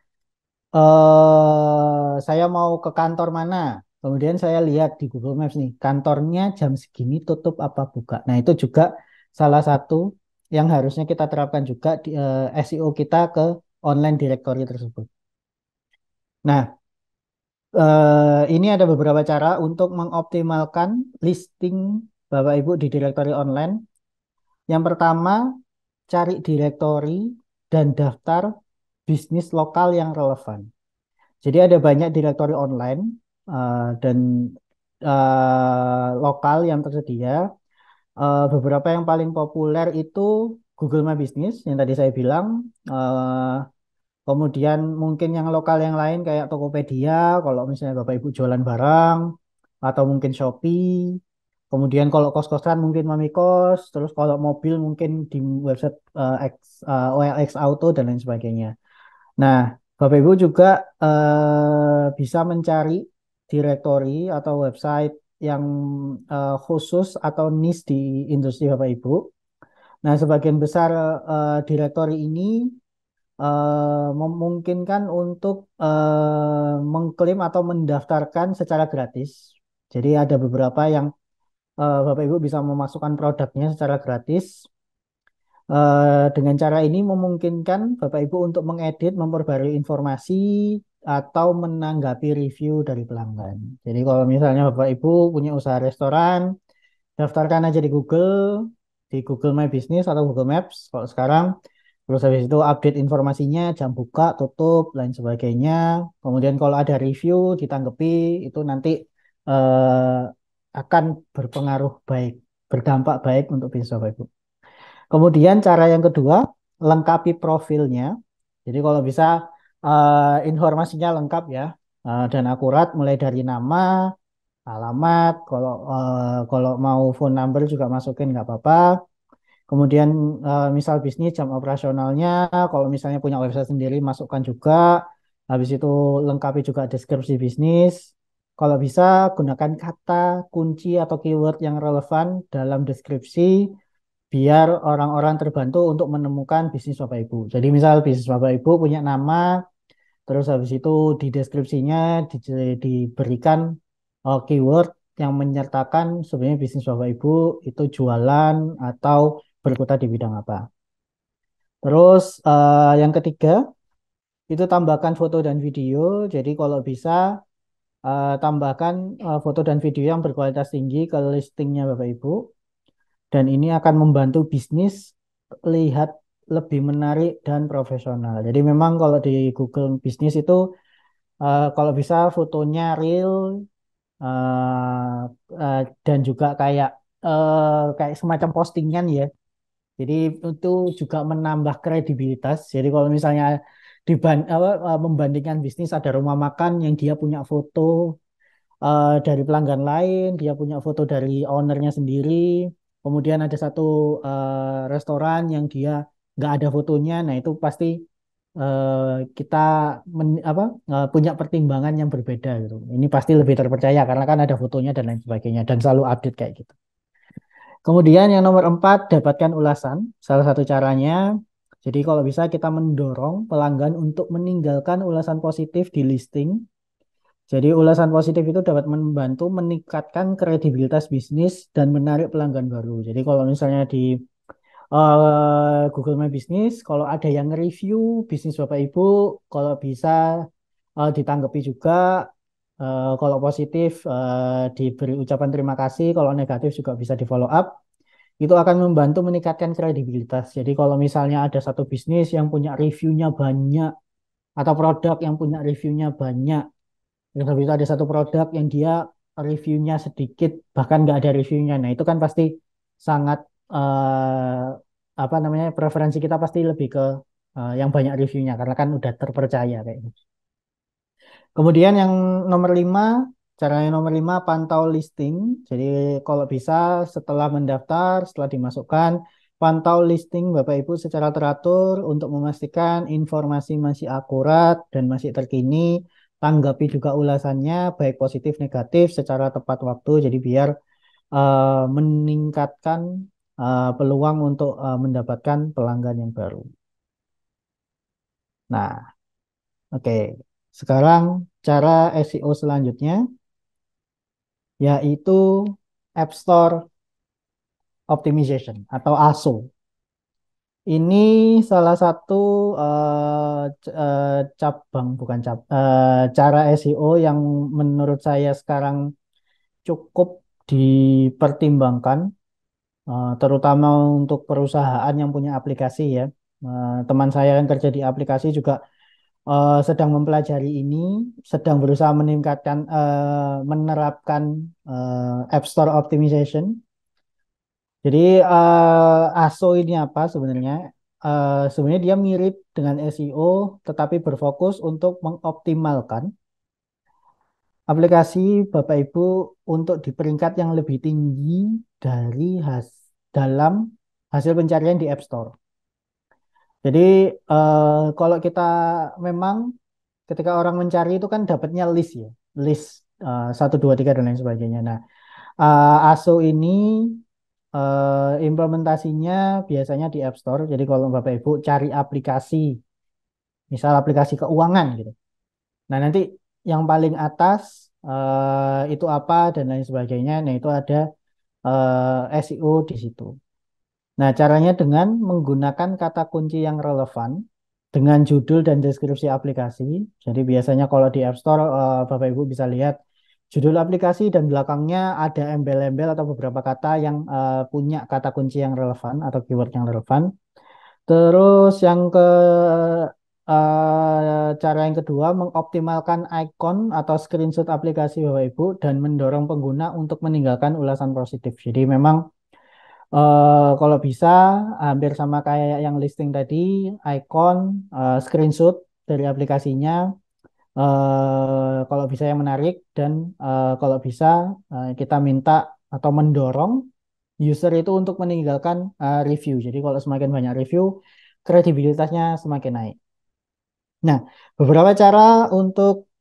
Speaker 3: saya mau ke kantor mana, kemudian saya lihat di Google Maps nih, kantornya jam segini tutup apa buka. Nah, itu juga salah satu yang harusnya kita terapkan juga di SEO kita ke online directory tersebut. Nah, ini ada beberapa cara untuk mengoptimalkan listing Bapak Ibu di direktori online. Yang pertama, cari direktori dan daftar bisnis lokal yang relevan. Jadi ada banyak direktori online dan lokal yang tersedia. Beberapa yang paling populer itu Google My Business yang tadi saya bilang. Kemudian mungkin yang lokal yang lain kayak Tokopedia, kalau misalnya Bapak Ibu jualan barang, atau mungkin Shopee. Kemudian kalau kos-kosan mungkin Mami Kos, terus kalau mobil mungkin di website OLX Auto dan lain sebagainya. Nah, Bapak Ibu juga bisa mencari direktori atau website yang khusus atau niche di industri Bapak Ibu. Nah, sebagian besar direktori ini memungkinkan untuk mengklaim atau mendaftarkan secara gratis. Jadi ada beberapa yang Bapak Ibu bisa memasukkan produknya secara gratis. Dengan cara ini memungkinkan Bapak Ibu untuk mengedit, memperbarui informasi, atau menanggapi review dari pelanggan. Jadi kalau misalnya Bapak Ibu punya usaha restoran, daftarkan aja di Google My Business atau Google Maps kalau sekarang. Terus habis itu update informasinya, jam buka, tutup, lain sebagainya. Kemudian kalau ada review ditanggapi, itu nanti eh, akan berpengaruh baik, berdampak baik untuk bisnis Bapak Ibu. Kemudian cara yang kedua, lengkapi profilnya. Jadi kalau bisa informasinya lengkap ya dan akurat, mulai dari nama, alamat, kalau mau phone number juga masukin nggak apa-apa. Kemudian misal bisnis jam operasionalnya, kalau misalnya punya website sendiri masukkan juga. Habis itu lengkapi juga deskripsi bisnis. Kalau bisa gunakan kata kunci atau keyword yang relevan dalam deskripsi biar orang-orang terbantu untuk menemukan bisnis Bapak Ibu. Jadi misal bisnis Bapak Ibu punya nama, terus habis itu di deskripsinya diberikan keyword yang menyertakan sebenarnya bisnis Bapak Ibu itu jualan atau berkutat di bidang apa. Terus yang ketiga itu tambahkan foto dan video. Jadi kalau bisa tambahkan foto dan video yang berkualitas tinggi ke listingnya Bapak Ibu. Dan ini akan membantu bisnis lihat lebih menarik dan profesional. Jadi memang kalau di Google Bisnis itu kalau bisa fotonya real eh, dan juga kayak semacam postingan ya. Jadi itu juga menambah kredibilitas. Jadi kalau misalnya membandingkan bisnis ada rumah makan yang dia punya foto dari pelanggan lain, dia punya foto dari ownernya sendiri. Kemudian ada satu restoran yang dia nggak ada fotonya. Nah itu pasti kita punya pertimbangan yang berbeda gitu. Ini pasti lebih terpercaya karena kan ada fotonya dan lain sebagainya dan selalu update kayak gitu. Kemudian yang nomor 4, dapatkan ulasan. Salah satu caranya, jadi kalau bisa kita mendorong pelanggan untuk meninggalkan ulasan positif di listing. Jadi ulasan positif itu dapat membantu meningkatkan kredibilitas bisnis dan menarik pelanggan baru. Jadi kalau misalnya di Google My Business, kalau ada yang review bisnis Bapak Ibu, kalau bisa ditanggapi juga. Kalau positif diberi ucapan terima kasih, kalau negatif juga bisa di follow up. Itu akan membantu meningkatkan kredibilitas. Jadi kalau misalnya ada satu bisnis yang punya reviewnya banyak atau produk yang punya reviewnya banyak, terus habis itu ada satu produk yang dia reviewnya sedikit, bahkan nggak ada reviewnya. Nah, itu kan pasti sangat apa namanya preferensi kita pasti lebih ke yang banyak reviewnya karena kan udah terpercaya kayak gitu. Kemudian yang nomor 5, cara yang nomor 5 pantau listing. Jadi kalau bisa setelah mendaftar, setelah dimasukkan, pantau listing Bapak Ibu secara teratur untuk memastikan informasi masih akurat dan masih terkini. Tanggapi juga ulasannya baik positif negatif secara tepat waktu. Jadi biar meningkatkan peluang untuk mendapatkan pelanggan yang baru. Nah, oke. Sekarang cara SEO selanjutnya yaitu App Store Optimization atau ASO. Ini salah satu cabang, bukan cara SEO yang menurut saya sekarang cukup dipertimbangkan, terutama untuk perusahaan yang punya aplikasi ya. Teman saya yang kerja di aplikasi juga sedang mempelajari ini, sedang berusaha menerapkan App Store Optimization. Jadi ASO ini apa sebenarnya? Sebenarnya dia mirip dengan SEO, tetapi berfokus untuk mengoptimalkan aplikasi Bapak Ibu untuk di peringkat yang lebih tinggi dari dalam hasil pencarian di App Store. Jadi kalau kita memang ketika orang mencari itu kan dapatnya list ya, list 1, 2, 3 dan lain sebagainya. Nah, ASO ini implementasinya biasanya di App Store. Jadi kalau Bapak Ibu cari aplikasi, misal aplikasi keuangan gitu. Nah, nanti yang paling atas itu apa dan lain sebagainya. Nah, itu ada SEO di situ. Nah, caranya dengan menggunakan kata kunci yang relevan dengan judul dan deskripsi aplikasi. Jadi biasanya kalau di App Store, Bapak Ibu bisa lihat judul aplikasi dan belakangnya ada embel-embel atau beberapa kata yang punya kata kunci yang relevan atau keyword yang relevan. Terus cara yang kedua, mengoptimalkan icon atau screenshot aplikasi Bapak Ibu dan mendorong pengguna untuk meninggalkan ulasan positif. Jadi memang kalau bisa hampir sama kayak yang listing tadi, icon, screenshot dari aplikasinya, kalau bisa yang menarik dan kalau bisa kita minta atau mendorong user itu untuk meninggalkan review. Jadi kalau semakin banyak review, kredibilitasnya semakin naik. Nah, beberapa cara untuk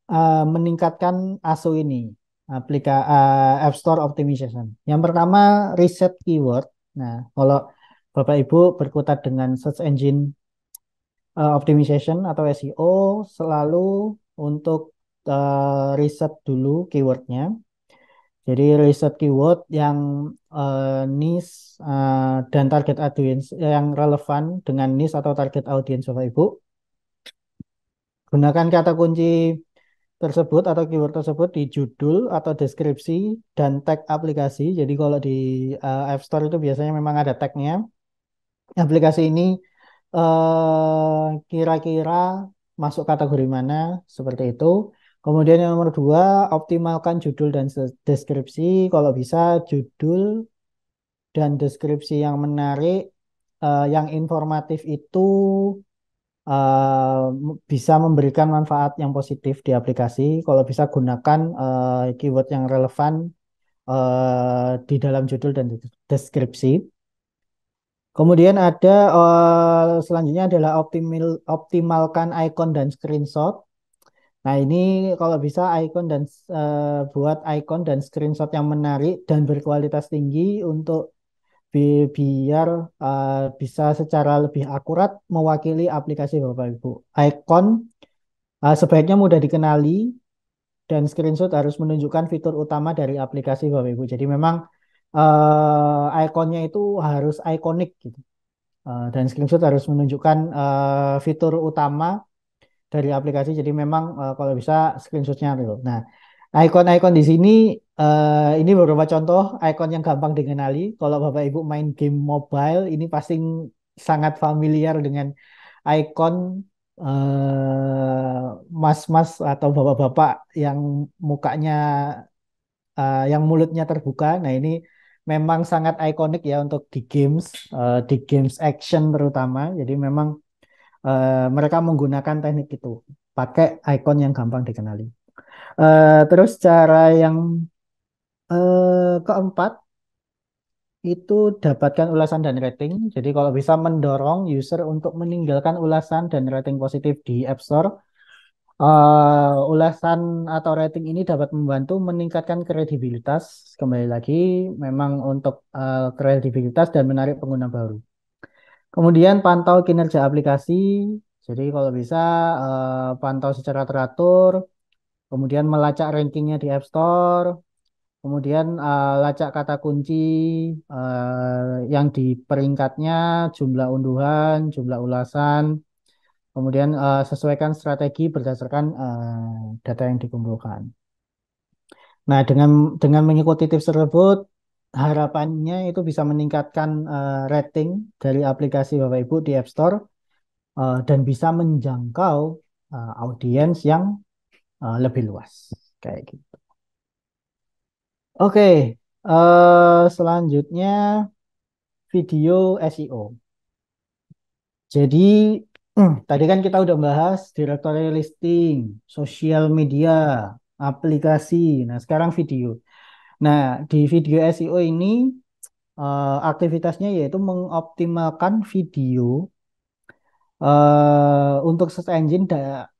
Speaker 3: meningkatkan ASO ini, App Store Optimization. Yang pertama, riset keyword. Nah, kalau Bapak Ibu berkutat dengan Search Engine Optimization atau SEO, selalu untuk riset dulu keywordnya. Jadi riset keyword yang niche dan target audience yang relevan dengan niche atau target audience Bapak Ibu. Gunakan kata kunci tersebut atau keyword tersebut di judul atau deskripsi dan tag aplikasi. Jadi kalau di App Store itu biasanya memang ada tagnya. Aplikasi ini kira-kira masuk kategori mana seperti itu. Kemudian yang nomor dua, optimalkan judul dan deskripsi. Kalau bisa judul dan deskripsi yang menarik, yang informatif itu bisa memberikan manfaat yang positif di aplikasi. Kalau bisa gunakan keyword yang relevan di dalam judul dan deskripsi. Kemudian ada selanjutnya adalah optimalkan icon dan screenshot. Nah, ini kalau bisa buat icon dan screenshot yang menarik dan berkualitas tinggi untuk biar bisa secara lebih akurat mewakili aplikasi Bapak Ibu. Icon sebaiknya mudah dikenali dan screenshot harus menunjukkan fitur utama dari aplikasi Bapak Ibu. Jadi memang ikonnya itu harus ikonik gitu. Dan screenshot harus menunjukkan fitur utama dari aplikasi. Jadi memang kalau bisa screenshotnya gitu. Nah, icon-icon di sini ini beberapa contoh icon yang gampang dikenali. Kalau Bapak Ibu main game mobile, ini pasti sangat familiar dengan icon mas-mas atau bapak-bapak yang mukanya yang mulutnya terbuka. Nah, ini memang sangat ikonik ya untuk di games action terutama. Jadi memang mereka menggunakan teknik itu, pakai icon yang gampang dikenali. Terus cara yang keempat itu dapatkan ulasan dan rating. Jadi kalau bisa mendorong user untuk meninggalkan ulasan dan rating positif di App Store. Ulasan atau rating ini dapat membantu meningkatkan kredibilitas. Kembali lagi, memang untuk kredibilitas dan menarik pengguna baru. Kemudian pantau kinerja aplikasi. Jadi kalau bisa pantau secara teratur. Kemudian melacak rankingnya di App Store. Kemudian lacak kata kunci yang di peringkatnya, jumlah unduhan, jumlah ulasan. Kemudian sesuaikan strategi berdasarkan data yang dikumpulkan. Nah, dengan mengikuti tips tersebut, harapannya itu bisa meningkatkan rating dari aplikasi Bapak Ibu di App Store dan bisa menjangkau audiens yang lebih luas. Kayak gitu. Oke, selanjutnya video SEO. Jadi tadi kan kita udah bahas directory listing, sosial media, aplikasi. Nah, sekarang video. Nah, di video SEO ini aktivitasnya yaitu mengoptimalkan video untuk search engine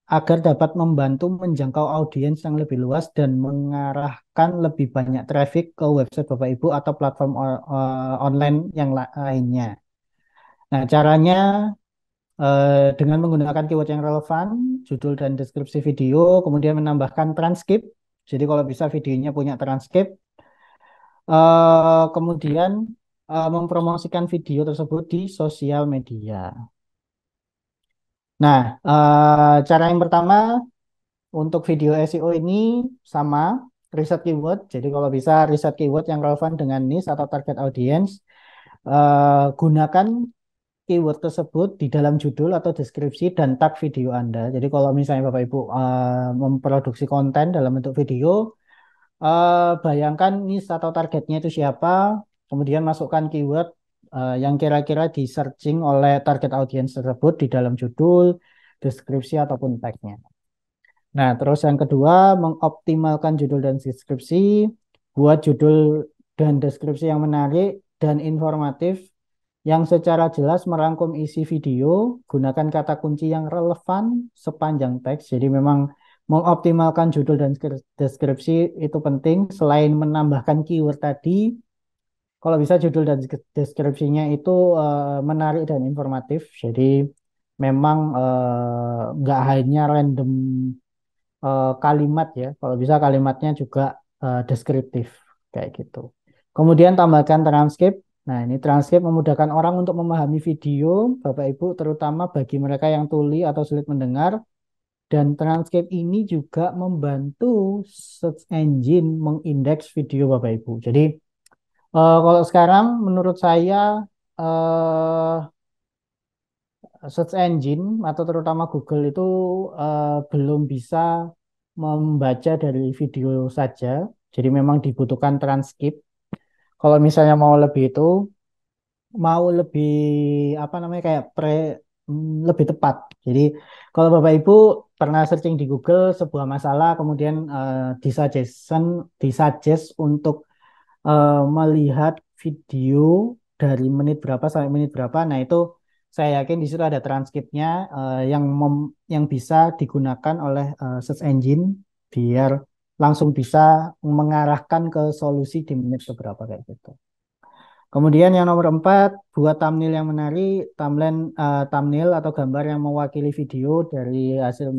Speaker 3: agar dapat membantu menjangkau audiens yang lebih luas dan mengarahkan lebih banyak traffic ke website Bapak Ibu atau platform online yang lainnya. Nah, caranya dengan menggunakan keyword yang relevan, judul dan deskripsi video, kemudian menambahkan transkrip. Jadi kalau bisa videonya punya transkrip, kemudian mempromosikan video tersebut di sosial media. Nah, cara yang pertama untuk video SEO ini sama riset keyword. Jadi kalau bisa riset keyword yang relevan dengan niche atau target audience, gunakan keyword tersebut di dalam judul atau deskripsi dan tag video Anda. Jadi kalau misalnya Bapak Ibu memproduksi konten dalam bentuk video, bayangkan niche atau targetnya itu siapa, kemudian masukkan keyword yang kira-kira di searching oleh target audience tersebut di dalam judul, deskripsi ataupun tagnya. Nah, terus yang kedua, mengoptimalkan judul dan deskripsi, buat judul dan deskripsi yang menarik dan informatif yang secara jelas merangkum isi video, gunakan kata kunci yang relevan sepanjang teks. Jadi memang mengoptimalkan judul dan deskripsi itu penting. Selain menambahkan keyword tadi, kalau bisa judul dan deskripsinya itu menarik dan informatif. Jadi memang nggak hanya random kalimat ya. Kalau bisa kalimatnya juga deskriptif kayak gitu. Kemudian tambahkan transkrip. Nah, ini transkrip memudahkan orang untuk memahami video, Bapak Ibu, terutama bagi mereka yang tuli atau sulit mendengar. Dan transkrip ini juga membantu search engine mengindeks video Bapak Ibu. Jadi, kalau sekarang menurut saya eh, search engine atau terutama Google itu belum bisa membaca dari video saja. Jadi memang dibutuhkan transkrip. Kalau misalnya mau lebih apa namanya kayak lebih tepat. Jadi kalau Bapak Ibu pernah searching di Google sebuah masalah kemudian disuggest untuk melihat video dari menit berapa sampai menit berapa. Nah, itu saya yakin di situ ada transkripnya yang bisa digunakan oleh search engine biar langsung bisa mengarahkan ke solusi di menit keberapa kayak gitu. Kemudian yang nomor 4, buat thumbnail yang menarik, thumbnail atau gambar yang mewakili video dari hasil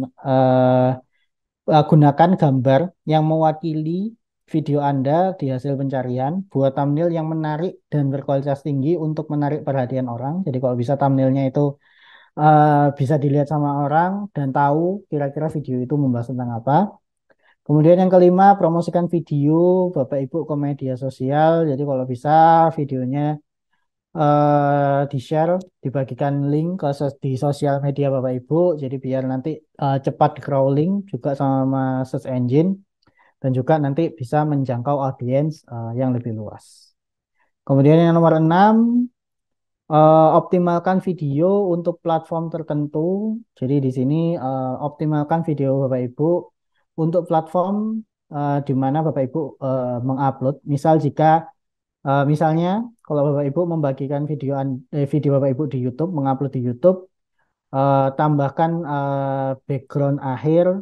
Speaker 3: gunakan gambar yang mewakili video Anda di hasil pencarian, buat thumbnail yang menarik dan berkualitas tinggi untuk menarik perhatian orang. Jadi kalau bisa thumbnailnya itu bisa dilihat sama orang dan tahu kira-kira video itu membahas tentang apa. Kemudian yang kelima, promosikan video Bapak Ibu ke media sosial. Jadi kalau bisa videonya di-share, dibagikan link di sosial media Bapak Ibu. Jadi biar nanti cepat di crawling juga sama search engine dan juga nanti bisa menjangkau audiens yang lebih luas. Kemudian yang nomor 6, optimalkan video untuk platform tertentu. Jadi di sini optimalkan video Bapak Ibu untuk platform di mana Bapak Ibu mengupload. Misalnya kalau Bapak Ibu membagikan video Bapak Ibu di YouTube, mengupload di YouTube, tambahkan background akhir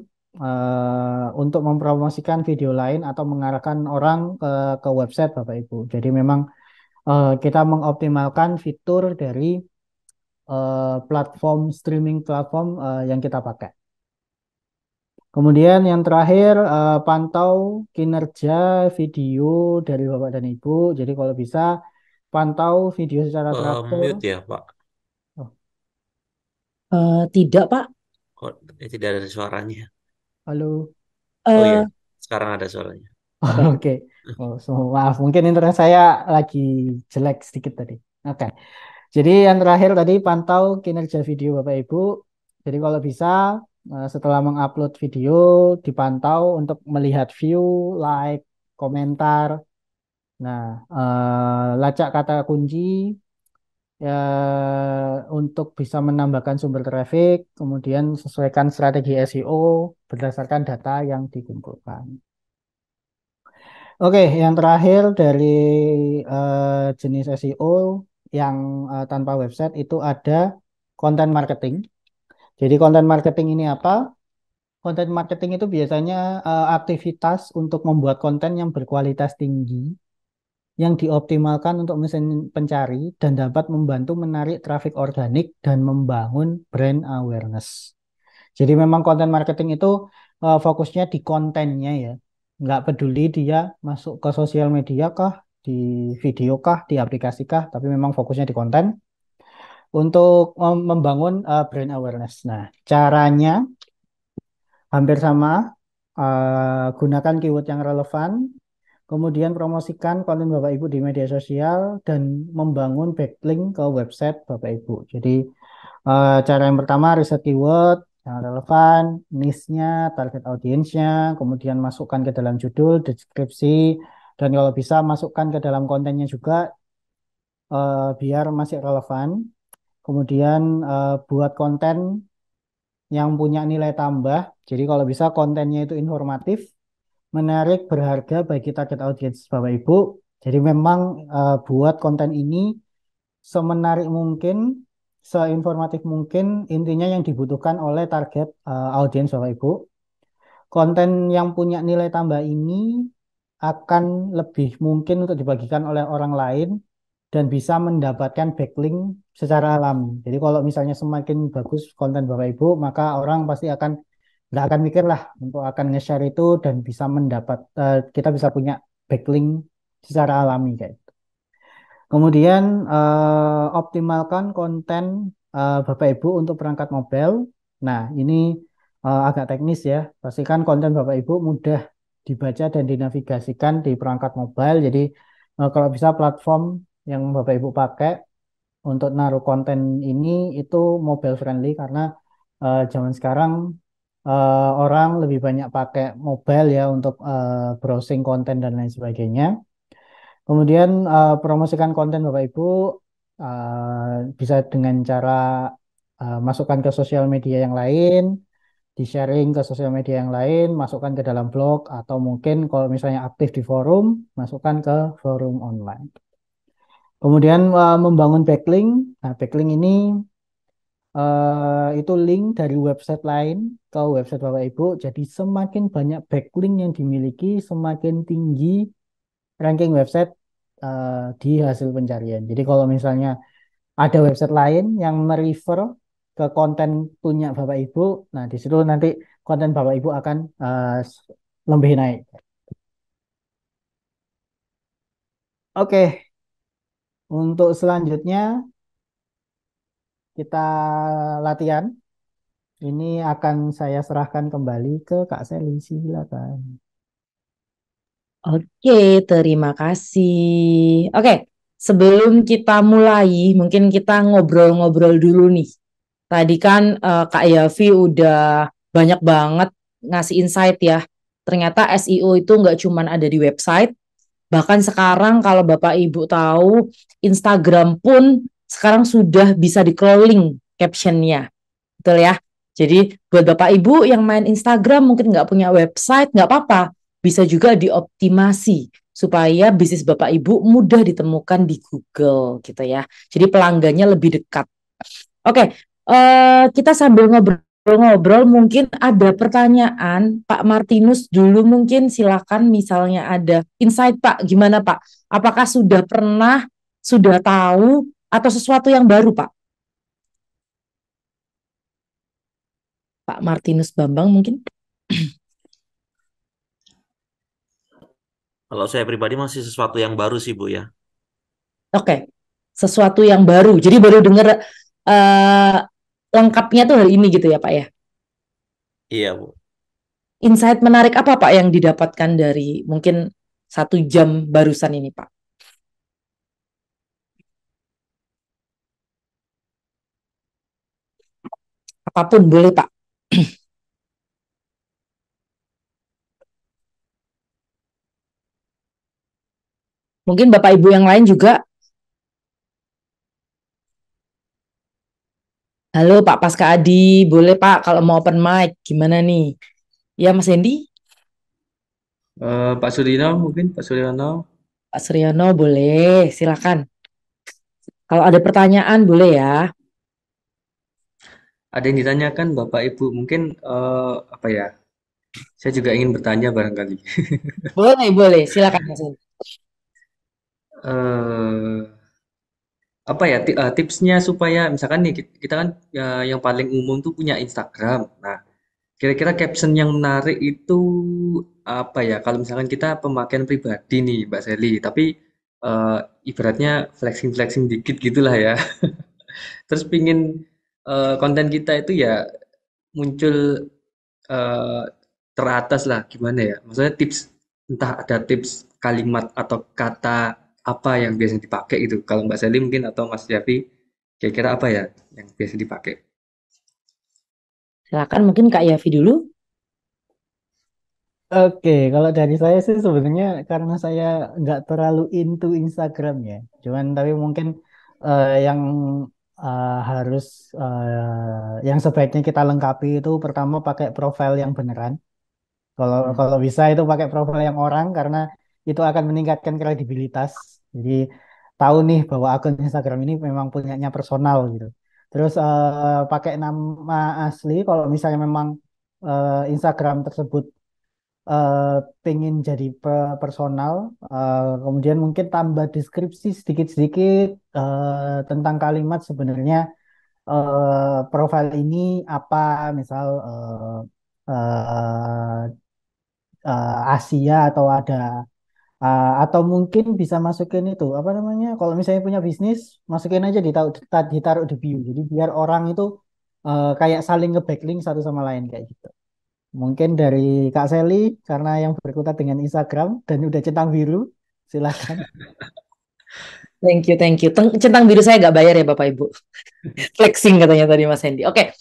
Speaker 3: untuk mempromosikan video lain atau mengarahkan orang ke website Bapak Ibu. Jadi memang kita mengoptimalkan fitur dari streaming platform yang kita pakai. Kemudian yang terakhir, pantau kinerja video dari Bapak dan Ibu. Jadi kalau bisa pantau video secara teratur.
Speaker 4: Mute ya, Pak.
Speaker 3: Oh,
Speaker 2: Tidak, Pak.
Speaker 4: Kok tidak ada suaranya?
Speaker 3: halo.
Speaker 4: Oh iya,
Speaker 2: Eh,
Speaker 4: sekarang ada suaranya.
Speaker 2: Oke.
Speaker 3: Oke. Oh, maaf, mungkin internet saya lagi jelek sedikit tadi. Oke. Jadi yang terakhir tadi pantau kinerja video Bapak Ibu. Jadi kalau bisa setelah mengupload video dipantau untuk melihat view, like, komentar. Nah, lacak kata kunci ya untuk bisa menambahkan sumber traffic, kemudian sesuaikan strategi SEO berdasarkan data yang dikumpulkan. Oke, yang terakhir dari jenis SEO yang tanpa website itu ada content marketing. Jadi content marketing ini apa? Content marketing itu biasanya aktivitas untuk membuat konten yang berkualitas tinggi, yang dioptimalkan untuk mesin pencari dan dapat membantu menarik traffic organik dan membangun brand awareness. Jadi memang konten marketing itu fokusnya di kontennya ya. Nggak peduli dia masuk ke sosial media kah, di video kah, di aplikasi kah, tapi memang fokusnya di konten untuk membangun brand awareness. Nah, caranya hampir sama, gunakan keyword yang relevan, kemudian promosikan konten Bapak Ibu di media sosial dan membangun backlink ke website Bapak Ibu. Jadi cara yang pertama riset keyword yang relevan, niche-nya, target audiensnya, kemudian masukkan ke dalam judul, deskripsi, dan kalau bisa masukkan ke dalam kontennya juga biar masih relevan. Kemudian buat konten yang punya nilai tambah. Jadi kalau bisa kontennya itu informatif, menarik, berharga bagi target audiens Bapak Ibu. Jadi memang buat konten ini semenarik mungkin, seinformatif mungkin, intinya yang dibutuhkan oleh target audiens Bapak Ibu. Konten yang punya nilai tambah ini akan lebih mungkin untuk dibagikan oleh orang lain dan bisa mendapatkan backlink secara alami. Jadi kalau misalnya semakin bagus konten Bapak Ibu, maka orang pasti akan nggak akan mikir lah untuk akan nge-share itu dan bisa mendapat kita bisa punya backlink secara alami kayak. Kemudian optimalkan konten Bapak Ibu untuk perangkat mobile. Nah, ini agak teknis ya. Pastikan konten Bapak Ibu mudah dibaca dan dinavigasikan di perangkat mobile. Jadi kalau bisa platform yang Bapak Ibu pakai untuk naruh konten ini itu mobile friendly karena zaman sekarang orang lebih banyak pakai mobile ya untuk browsing konten dan lain sebagainya. Kemudian promosikan konten Bapak Ibu bisa dengan cara masukkan ke sosial media yang lain, di-sharing ke sosial media yang lain, masukkan ke dalam blog atau mungkin kalau misalnya aktif di forum, masukkan ke forum online. Kemudian membangun backlink. Nah, backlink ini itu link dari website lain ke website Bapak Ibu. Jadi semakin banyak backlink yang dimiliki, semakin tinggi ranking website di hasil pencarian. Jadi kalau misalnya ada website lain yang merefer ke konten punya Bapak Ibu, nah di situ nanti konten Bapak Ibu akan lebih naik. Oke, untuk selanjutnya kita latihan. Ini akan saya serahkan kembali ke Kak Seli. Silakan.
Speaker 2: Oke, terima kasih. Oke, sebelum kita mulai, mungkin kita ngobrol-ngobrol dulu nih. Tadi kan Kak Yavi udah banyak banget ngasih insight ya. Ternyata SEO itu nggak cuma ada di website, bahkan sekarang kalau Bapak Ibu tahu, Instagram pun sekarang sudah bisa di-crawling captionnya. Betul ya? Jadi buat Bapak Ibu yang main Instagram mungkin nggak punya website, nggak apa-apa. Bisa juga dioptimasi supaya bisnis Bapak Ibu mudah ditemukan di Google gitu ya. Jadi pelanggannya lebih dekat. Oke, kita sambil ngobrol-ngobrol mungkin ada pertanyaan Pak Martinus dulu mungkin silakan misalnya ada insight Pak, gimana Pak? Apakah sudah pernah, sudah tahu atau sesuatu yang baru Pak? Pak Martinus Bambang mungkin?
Speaker 4: Kalau saya pribadi masih sesuatu yang baru sih, Bu ya.
Speaker 2: Oke, sesuatu yang baru. Jadi baru dengar lengkapnya tuh hari ini gitu ya Pak ya?
Speaker 4: Iya, Bu.
Speaker 2: insight menarik apa Pak yang didapatkan dari mungkin 1 jam barusan ini Pak? Apapun boleh Pak. Mungkin Bapak Ibu yang lain juga. Halo Pak Pasca Adi, boleh Pak kalau mau open mic, gimana nih? Ya Mas Hendy,
Speaker 1: Pak Surino mungkin, Pak Suryono.
Speaker 2: Pak Suryono boleh, silakan. Kalau ada pertanyaan boleh ya.
Speaker 1: Ada yang ditanyakan Bapak Ibu, mungkin apa ya? Saya juga ingin bertanya barangkali.
Speaker 2: Boleh, silakan Mas Hendy.
Speaker 1: eh Apa ya tipsnya supaya misalkan nih kita kan yang paling umum tuh punya Instagram. Nah, kira-kira caption yang menarik itu apa ya? Kalau misalkan kita pemakaian pribadi nih, Mbak Sally, tapi eh, ibaratnya flexing-flexing dikit gitulah ya. Terus pingin konten kita itu ya muncul eh, teratas lah, gimana ya? Maksudnya tips, entah ada tips kalimat atau kata apa yang biasa dipakai itu. Kalau Mbak Sally mungkin atau Mas Javi, kira-kira apa ya yang biasa dipakai?
Speaker 2: Silakan mungkin Kak Yavi dulu.
Speaker 3: Oke, kalau dari saya sih sebenarnya karena saya nggak terlalu into Instagram ya. Cuman tapi mungkin yang harus yang sebaiknya kita lengkapi itu pertama pakai profil yang beneran. Kalau
Speaker 1: Hmm.
Speaker 3: kalau bisa itu pakai profil yang orang karena itu akan meningkatkan kredibilitas. Jadi tahu nih bahwa akun Instagram ini memang punyanya personal gitu. Terus pakai nama asli kalau misalnya memang Instagram tersebut eh, pengen jadi personal, kemudian mungkin tambah deskripsi sedikit-sedikit tentang kalimat sebenarnya profil ini apa, misal Asia atau ada atau mungkin bisa masukin itu apa namanya kalau misalnya punya bisnis masukin aja ditaruh di bio jadi biar orang itu kayak saling nge-backlink satu sama lain kayak gitu. Mungkin dari Kak Seli karena yang berkutat dengan Instagram dan udah centang biru, silakan.
Speaker 2: Thank you, thank you. Centang biru saya nggak bayar ya Bapak Ibu. Flexing katanya tadi Mas Hendy. Oke,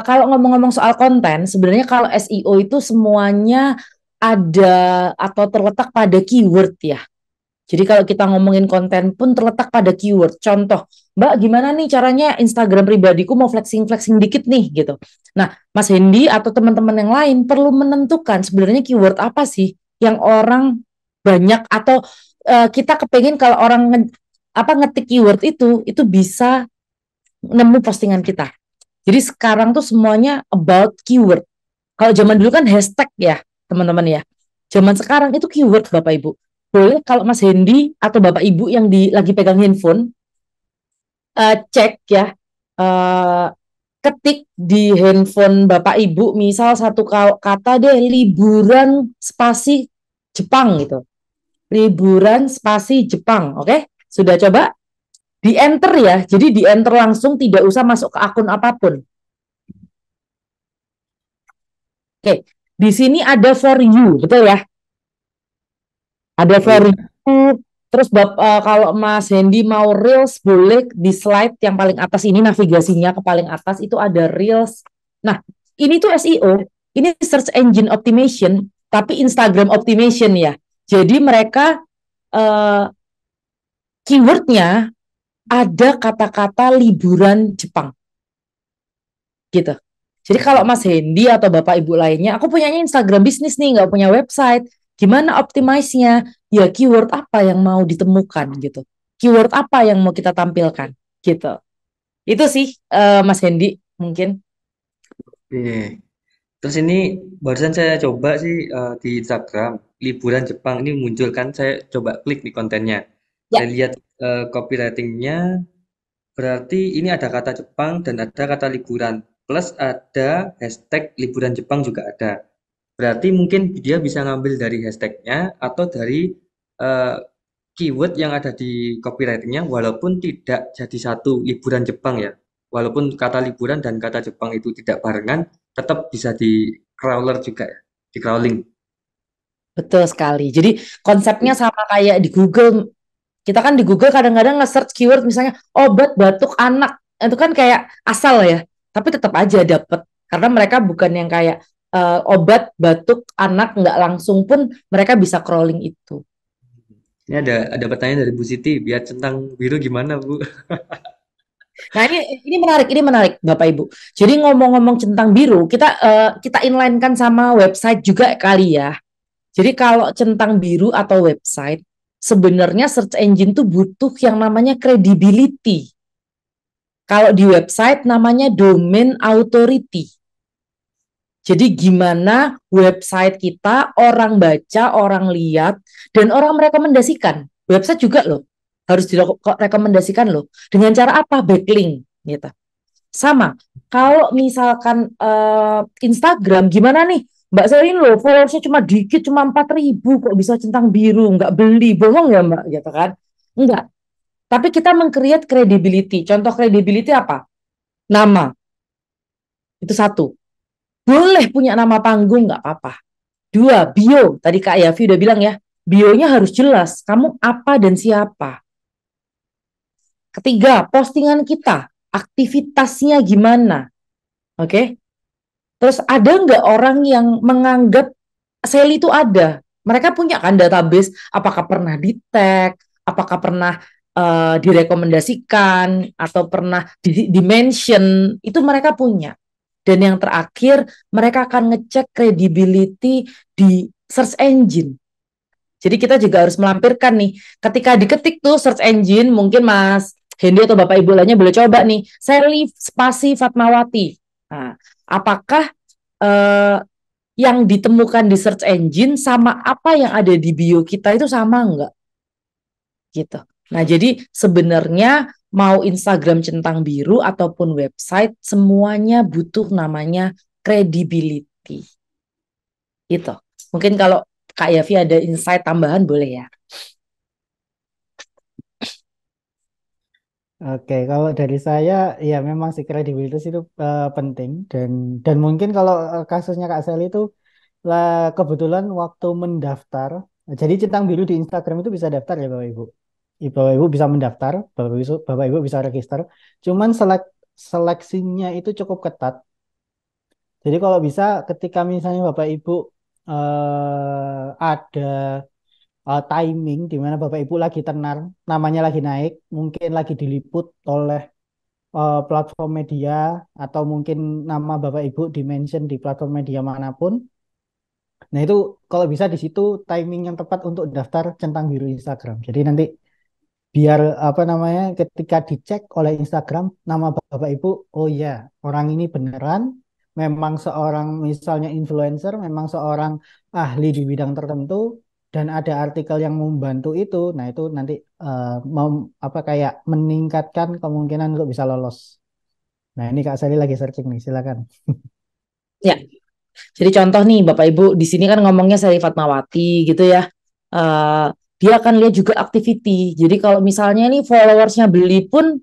Speaker 2: kalau ngomong-ngomong soal konten, sebenarnya kalau SEO itu semuanya ada atau terletak pada keyword ya. Jadi kalau kita ngomongin konten pun terletak pada keyword. Contoh, Mbak, gimana nih caranya Instagram pribadiku mau flexing-flexing dikit nih gitu. Nah, Mas Hendy atau teman-teman yang lain perlu menentukan sebenarnya keyword apa sih yang orang banyak atau kita kepengen kalau orang ngetik keyword itu bisa nemu postingan kita. Jadi sekarang tuh semuanya about keyword. Kalau zaman dulu kan hashtag ya, teman-teman ya. Zaman sekarang itu keyword Bapak Ibu. Boleh kalau Mas Hendy atau Bapak Ibu yang lagi pegang handphone cek ya, eh, ketik di handphone Bapak Ibu misal satu kata deh liburan spasi Jepang gitu. Liburan spasi Jepang, oke? Sudah coba? Di enter ya. Jadi di enter langsung tidak usah masuk ke akun apapun. Oke, di sini ada for you, betul ya? Ada
Speaker 1: Oh
Speaker 2: for
Speaker 1: iya.
Speaker 2: you. Terus kalau Mas Hendy mau reels boleh di slide yang paling atas ini navigasinya ke paling atas itu ada reels. Nah, ini tuh SEO, ini search engine optimization, tapi Instagram optimization ya. Jadi mereka keywordnya ada kata-kata liburan Jepang gitu. Jadi kalau Mas Hendy atau Bapak Ibu lainnya, aku punyanya Instagram bisnis nih, nggak punya website. Gimana optimize-nya? Ya keyword apa yang mau ditemukan gitu. Keyword apa yang mau kita tampilkan gitu. Itu sih Mas Hendy mungkin.
Speaker 1: Oke. Terus ini barusan saya coba sih di Instagram liburan Jepang ini muncul kan saya coba klik di kontennya. Saya
Speaker 2: Ya,
Speaker 1: lihat copywritingnya berarti ini ada kata Jepang dan ada kata liburan plus ada hashtag liburan Jepang juga ada. Berarti mungkin dia bisa ngambil dari hashtagnya atau dari eh, keyword yang ada di copywritingnya walaupun tidak jadi satu liburan Jepang ya. Walaupun kata liburan dan kata Jepang itu tidak barengan, tetap bisa di crawler juga ya. di crawling.
Speaker 2: Betul sekali. Jadi konsepnya sama kayak di Google. Kita kan di Google kadang-kadang nge-search keyword misalnya obat batuk anak. Itu kan kayak asal ya. Tapi tetap aja dapet. Karena mereka bukan yang kayak obat batuk anak nggak langsung pun mereka bisa crawling itu.
Speaker 1: Ini ada pertanyaan dari Bu Siti, biar centang biru gimana, Bu?
Speaker 2: Nah, ini menarik Bapak Ibu. Jadi ngomong-ngomong centang biru, kita inline-kan sama website juga kali ya. Jadi kalau centang biru atau website, sebenarnya search engine tuh butuh yang namanya credibility. Kalau di website namanya domain authority. Jadi gimana website kita orang baca, orang lihat, dan orang merekomendasikan. Website juga loh, harus direkomendasikan loh. Dengan cara apa? Backlink gitu. Sama, kalau misalkan Instagram, gimana nih? Mbak Selin loh, followersnya cuma dikit, cuma 4.000, kok bisa centang biru, nggak beli, bohong ya Mbak, gitu kan? Enggak, tapi kita meng-create credibility. Contoh credibility apa? Nama, itu satu. Boleh punya nama panggung, nggak apa-apa. Dua, bio, tadi Kak Yafi udah bilang ya, bionya harus jelas, kamu apa dan siapa. Ketiga, postingan kita, aktivitasnya gimana, oke? Terus ada nggak orang yang menganggap Sally itu ada? Mereka punya kan database, apakah pernah di-tag, apakah pernah direkomendasikan, atau pernah di-mention, itu mereka punya. Dan yang terakhir, mereka akan ngecek credibility di search engine. Jadi kita juga harus melampirkan nih, ketika diketik tuh search engine, mungkin Mas Hendy atau Bapak Ibu lainnya boleh coba nih, Sally spasi Fatmawati. Nah, apakah eh, yang ditemukan di search engine sama apa yang ada di bio kita itu sama enggak? Gitu. Nah, jadi sebenarnya mau Instagram centang biru ataupun website, semuanya butuh namanya credibility. Gitu. Mungkin kalau Kak Yafi ada insight tambahan boleh ya.
Speaker 3: Oke, kalau dari saya ya memang sih kredibilitas itu penting dan mungkin kalau kasusnya Kak Sally itu lah kebetulan waktu mendaftar, jadi centang biru di Instagram itu bisa daftar ya Bapak Ibu. Bapak Ibu bisa mendaftar, Bapak Ibu bisa register. Cuman seleksinya itu cukup ketat. Jadi kalau bisa ketika misalnya Bapak Ibu ada timing di mana Bapak Ibu lagi tenar, namanya lagi naik, mungkin lagi diliput oleh platform media atau mungkin nama Bapak Ibu di-mention di platform media manapun. Nah, itu kalau bisa di situ timing yang tepat untuk daftar centang biru Instagram. Jadi nanti biar apa namanya ketika dicek oleh Instagram nama Bapak Ibu, oh ya, orang ini beneran memang seorang misalnya influencer, memang seorang ahli di bidang tertentu dan ada artikel yang membantu itu. Nah, itu nanti apa kayak meningkatkan kemungkinan untuk bisa lolos. Nah, ini Kak Sally lagi searching nih, silakan.
Speaker 2: Ya, jadi contoh nih Bapak Ibu, di sini kan ngomongnya Sally Fatmawati gitu ya. Eh, dia akan lihat juga activity. Jadi kalau misalnya nih followersnya beli pun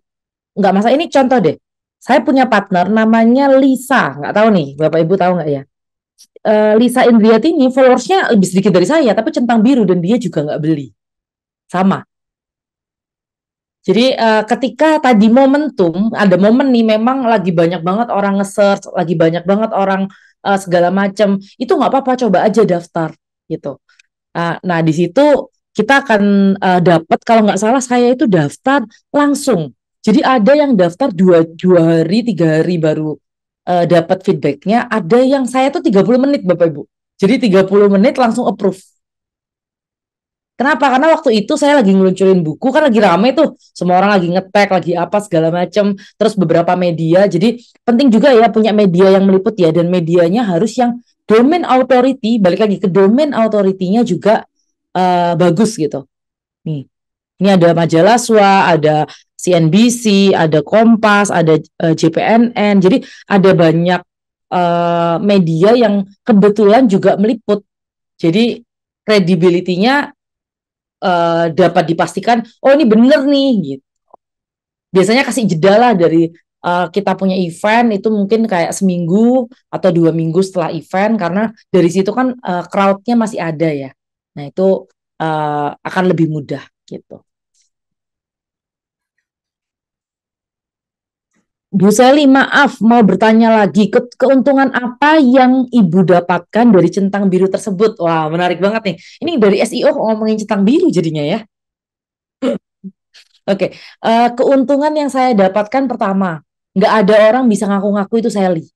Speaker 2: nggak masalah. Ini contoh deh. Saya punya partner namanya Lisa. Nggak tahu nih, Bapak Ibu tahu nggak ya? Lisa Indriati ini followersnya lebih sedikit dari saya, tapi centang biru dan dia juga nggak beli. Sama. Jadi ketika tadi momentum, ada momen nih memang lagi banyak banget orang nge-search, lagi banyak banget orang segala macam, itu nggak apa-apa, coba aja daftar gitu. Nah di situ kita akan dapat, kalau nggak salah saya itu daftar langsung. Jadi ada yang daftar dua hari, 3 hari baru dapat feedbacknya. Ada yang saya tuh 30 menit Bapak Ibu. Jadi 30 menit langsung approve. Kenapa? Karena waktu itu saya lagi ngeluncurin buku, kan lagi rame tuh, semua orang lagi ngetek, lagi apa segala macam, terus beberapa media. Jadi penting juga ya punya media yang meliput ya, dan medianya harus yang domain authority. Balik lagi ke domain authority-nya juga bagus gitu. Nih, ini ada majalah SWA, ada CNBC, ada Kompas, ada JPNN. Jadi ada banyak media yang kebetulan juga meliput. Jadi credibility-nya dapat dipastikan, oh ini bener nih gitu. Biasanya kasih jeda lah dari kita punya event itu mungkin kayak seminggu atau 2 minggu setelah event, karena dari situ kan crowd-nya masih ada ya. Nah itu akan lebih mudah gitu. Bu Seli, maaf mau bertanya lagi, keuntungan apa yang Ibu dapatkan dari centang biru tersebut? Wah, menarik banget nih. Ini dari SEO ngomongin centang biru jadinya ya. Oke, keuntungan yang saya dapatkan pertama, nggak ada orang bisa ngaku-ngaku itu Sally.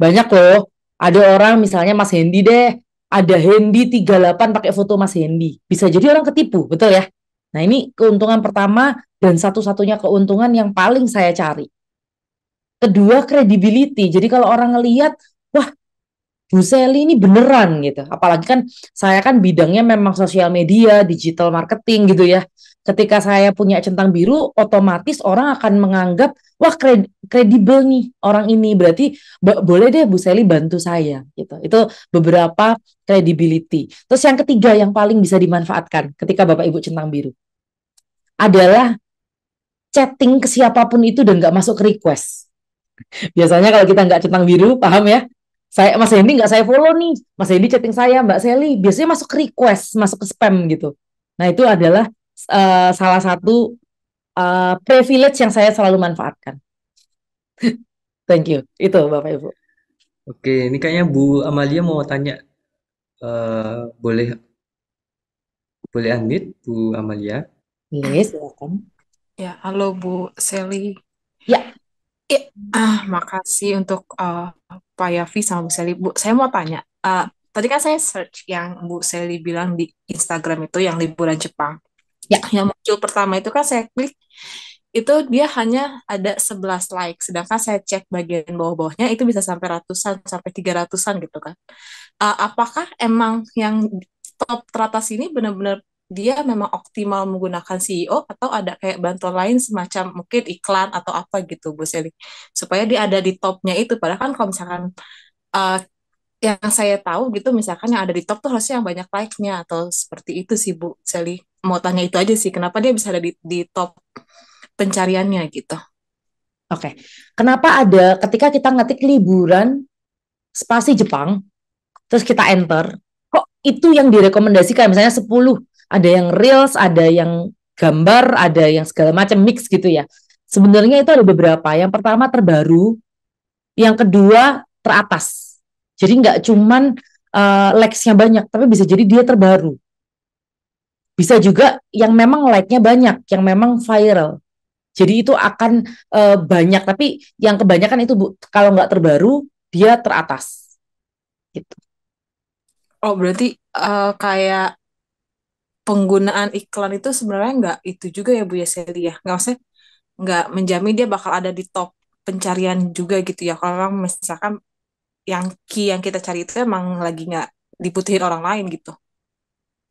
Speaker 2: Banyak loh, ada orang misalnya Mas Hendy deh, ada Hendy 38 pakai foto Mas Hendy. Bisa jadi orang ketipu, betul ya? Nah ini keuntungan pertama dan satu-satunya keuntungan yang paling saya cari. Kedua, credibility. Jadi kalau orang ngelihat, wah Bu Sally ini beneran gitu. Apalagi kan saya kan bidangnya memang sosial media, digital marketing gitu ya. Ketika saya punya centang biru, otomatis orang akan menganggap, wah kredibel nih orang ini. Berarti boleh deh Bu Sally bantu saya gitu. Itu beberapa credibility. Terus yang ketiga yang paling bisa dimanfaatkan ketika Bapak Ibu centang biru adalah chatting ke siapapun itu dan nggak masuk ke request. Biasanya kalau kita nggak centang biru, paham ya? Saya Mas Hendy nggak saya follow nih, Mas Hendy chatting saya Mbak Sally, biasanya masuk ke request, masuk ke spam gitu. Nah itu adalah salah satu privilege yang saya selalu manfaatkan. Thank you. Itu Bapak Ibu.
Speaker 1: Oke, ini kayaknya Bu Amalia mau tanya. Boleh boleh unmute Bu Amalia?
Speaker 2: Yes, silakan.
Speaker 6: Ya, halo Bu Sally.
Speaker 2: Ya,
Speaker 6: Makasih untuk Pak Yafi sama Bu Sally. Bu, saya mau tanya. Tadi kan saya search yang Bu Sally bilang di Instagram itu yang liburan Jepang.
Speaker 2: ya,
Speaker 6: Yang muncul pertama itu kan saya klik, itu dia hanya ada 11 like. Sedangkan saya cek bagian bawah-bawahnya itu bisa sampai ratusan, sampai 300-an gitu kan. Apakah emang yang top teratas ini benar-benar dia memang optimal menggunakan CEO atau ada kayak bantuan lain semacam mungkin iklan atau apa gitu Bu Sally supaya dia ada di topnya itu, padahal kan kalau misalkan uh, yang saya tahu gitu misalkan yang ada di top tuh harusnya yang banyak like-nya atau seperti itu sih Bu Sally, mau tanya itu aja sih kenapa dia bisa ada di top pencariannya gitu.
Speaker 2: oke. Kenapa ada ketika kita ngetik liburan spasi Jepang, terus kita enter, kok itu yang direkomendasikan, misalnya 10, ada yang reels, ada yang gambar, ada yang segala macam mix gitu ya. Sebenarnya itu ada beberapa. Yang pertama terbaru, yang kedua teratas. Jadi nggak cuman likes-nya banyak, tapi bisa jadi dia terbaru. Bisa juga yang memang like-nya banyak, yang memang viral. Jadi itu akan banyak, tapi yang kebanyakan itu Bu, kalau nggak terbaru, dia teratas. Gitu.
Speaker 6: Oh berarti kayak penggunaan iklan itu sebenarnya nggak itu juga ya Bu ya Sally ya, nggak maksudnya nggak menjamin dia bakal ada di top pencarian juga gitu ya kalau memang misalkan yang key yang kita cari itu emang lagi nggak dibutuhin orang lain gitu.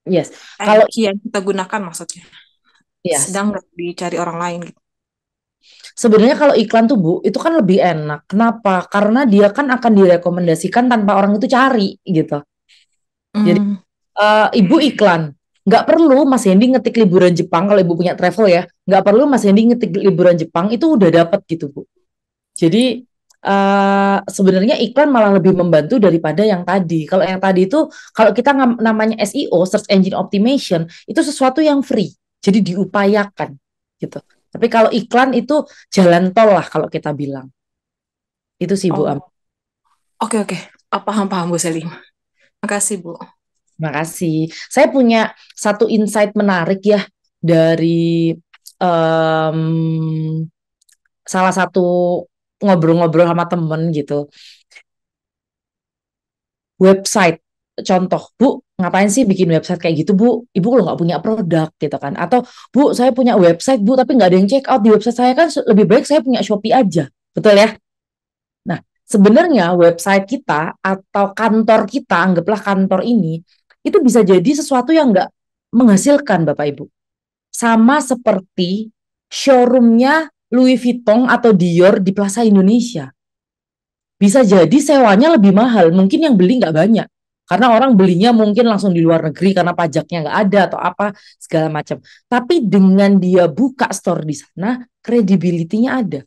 Speaker 2: Yes. Kalau
Speaker 6: Key yang kita gunakan maksudnya
Speaker 2: yes.
Speaker 6: sedang nggak dicari orang lain gitu.
Speaker 2: Sebenarnya kalau iklan tuh Bu, itu kan lebih enak. Kenapa? Karena dia kan akan direkomendasikan tanpa orang itu cari gitu. Jadi Ibu iklan, nggak perlu Mas Hendy ngetik liburan Jepang kalau Ibu punya travel ya, nggak perlu Mas Hendy ngetik liburan Jepang itu udah dapat gitu Bu. Jadi sebenarnya iklan malah lebih membantu daripada yang tadi. Kalau yang tadi itu kalau kita namanya SEO, search engine optimization, itu sesuatu yang free, jadi diupayakan gitu. Tapi kalau iklan itu jalan tol lah kalau kita bilang. Itu sih Bu.
Speaker 6: Oke. Paham Bu Sally. Makasih Bu.
Speaker 2: Terima kasih. Saya punya satu insight menarik ya dari salah satu ngobrol-ngobrol sama temen gitu. Website, contoh, Bu, ngapain sih bikin website kayak gitu, Bu? Ibu kalau nggak punya produk gitu kan. Atau, Bu, saya punya website, Bu, tapi nggak ada yang check out di website saya kan lebih baik saya punya Shopee aja. Betul ya? Nah, sebenarnya website kita atau kantor kita, anggaplah kantor ini, itu bisa jadi sesuatu yang nggak menghasilkan Bapak Ibu. Sama seperti showroomnya Louis Vuitton atau Dior di Plaza Indonesia. Bisa jadi sewanya lebih mahal, mungkin yang beli nggak banyak. Karena orang belinya mungkin langsung di luar negeri karena pajaknya nggak ada atau apa, segala macam. Tapi dengan dia buka store di sana, credibility-nya ada.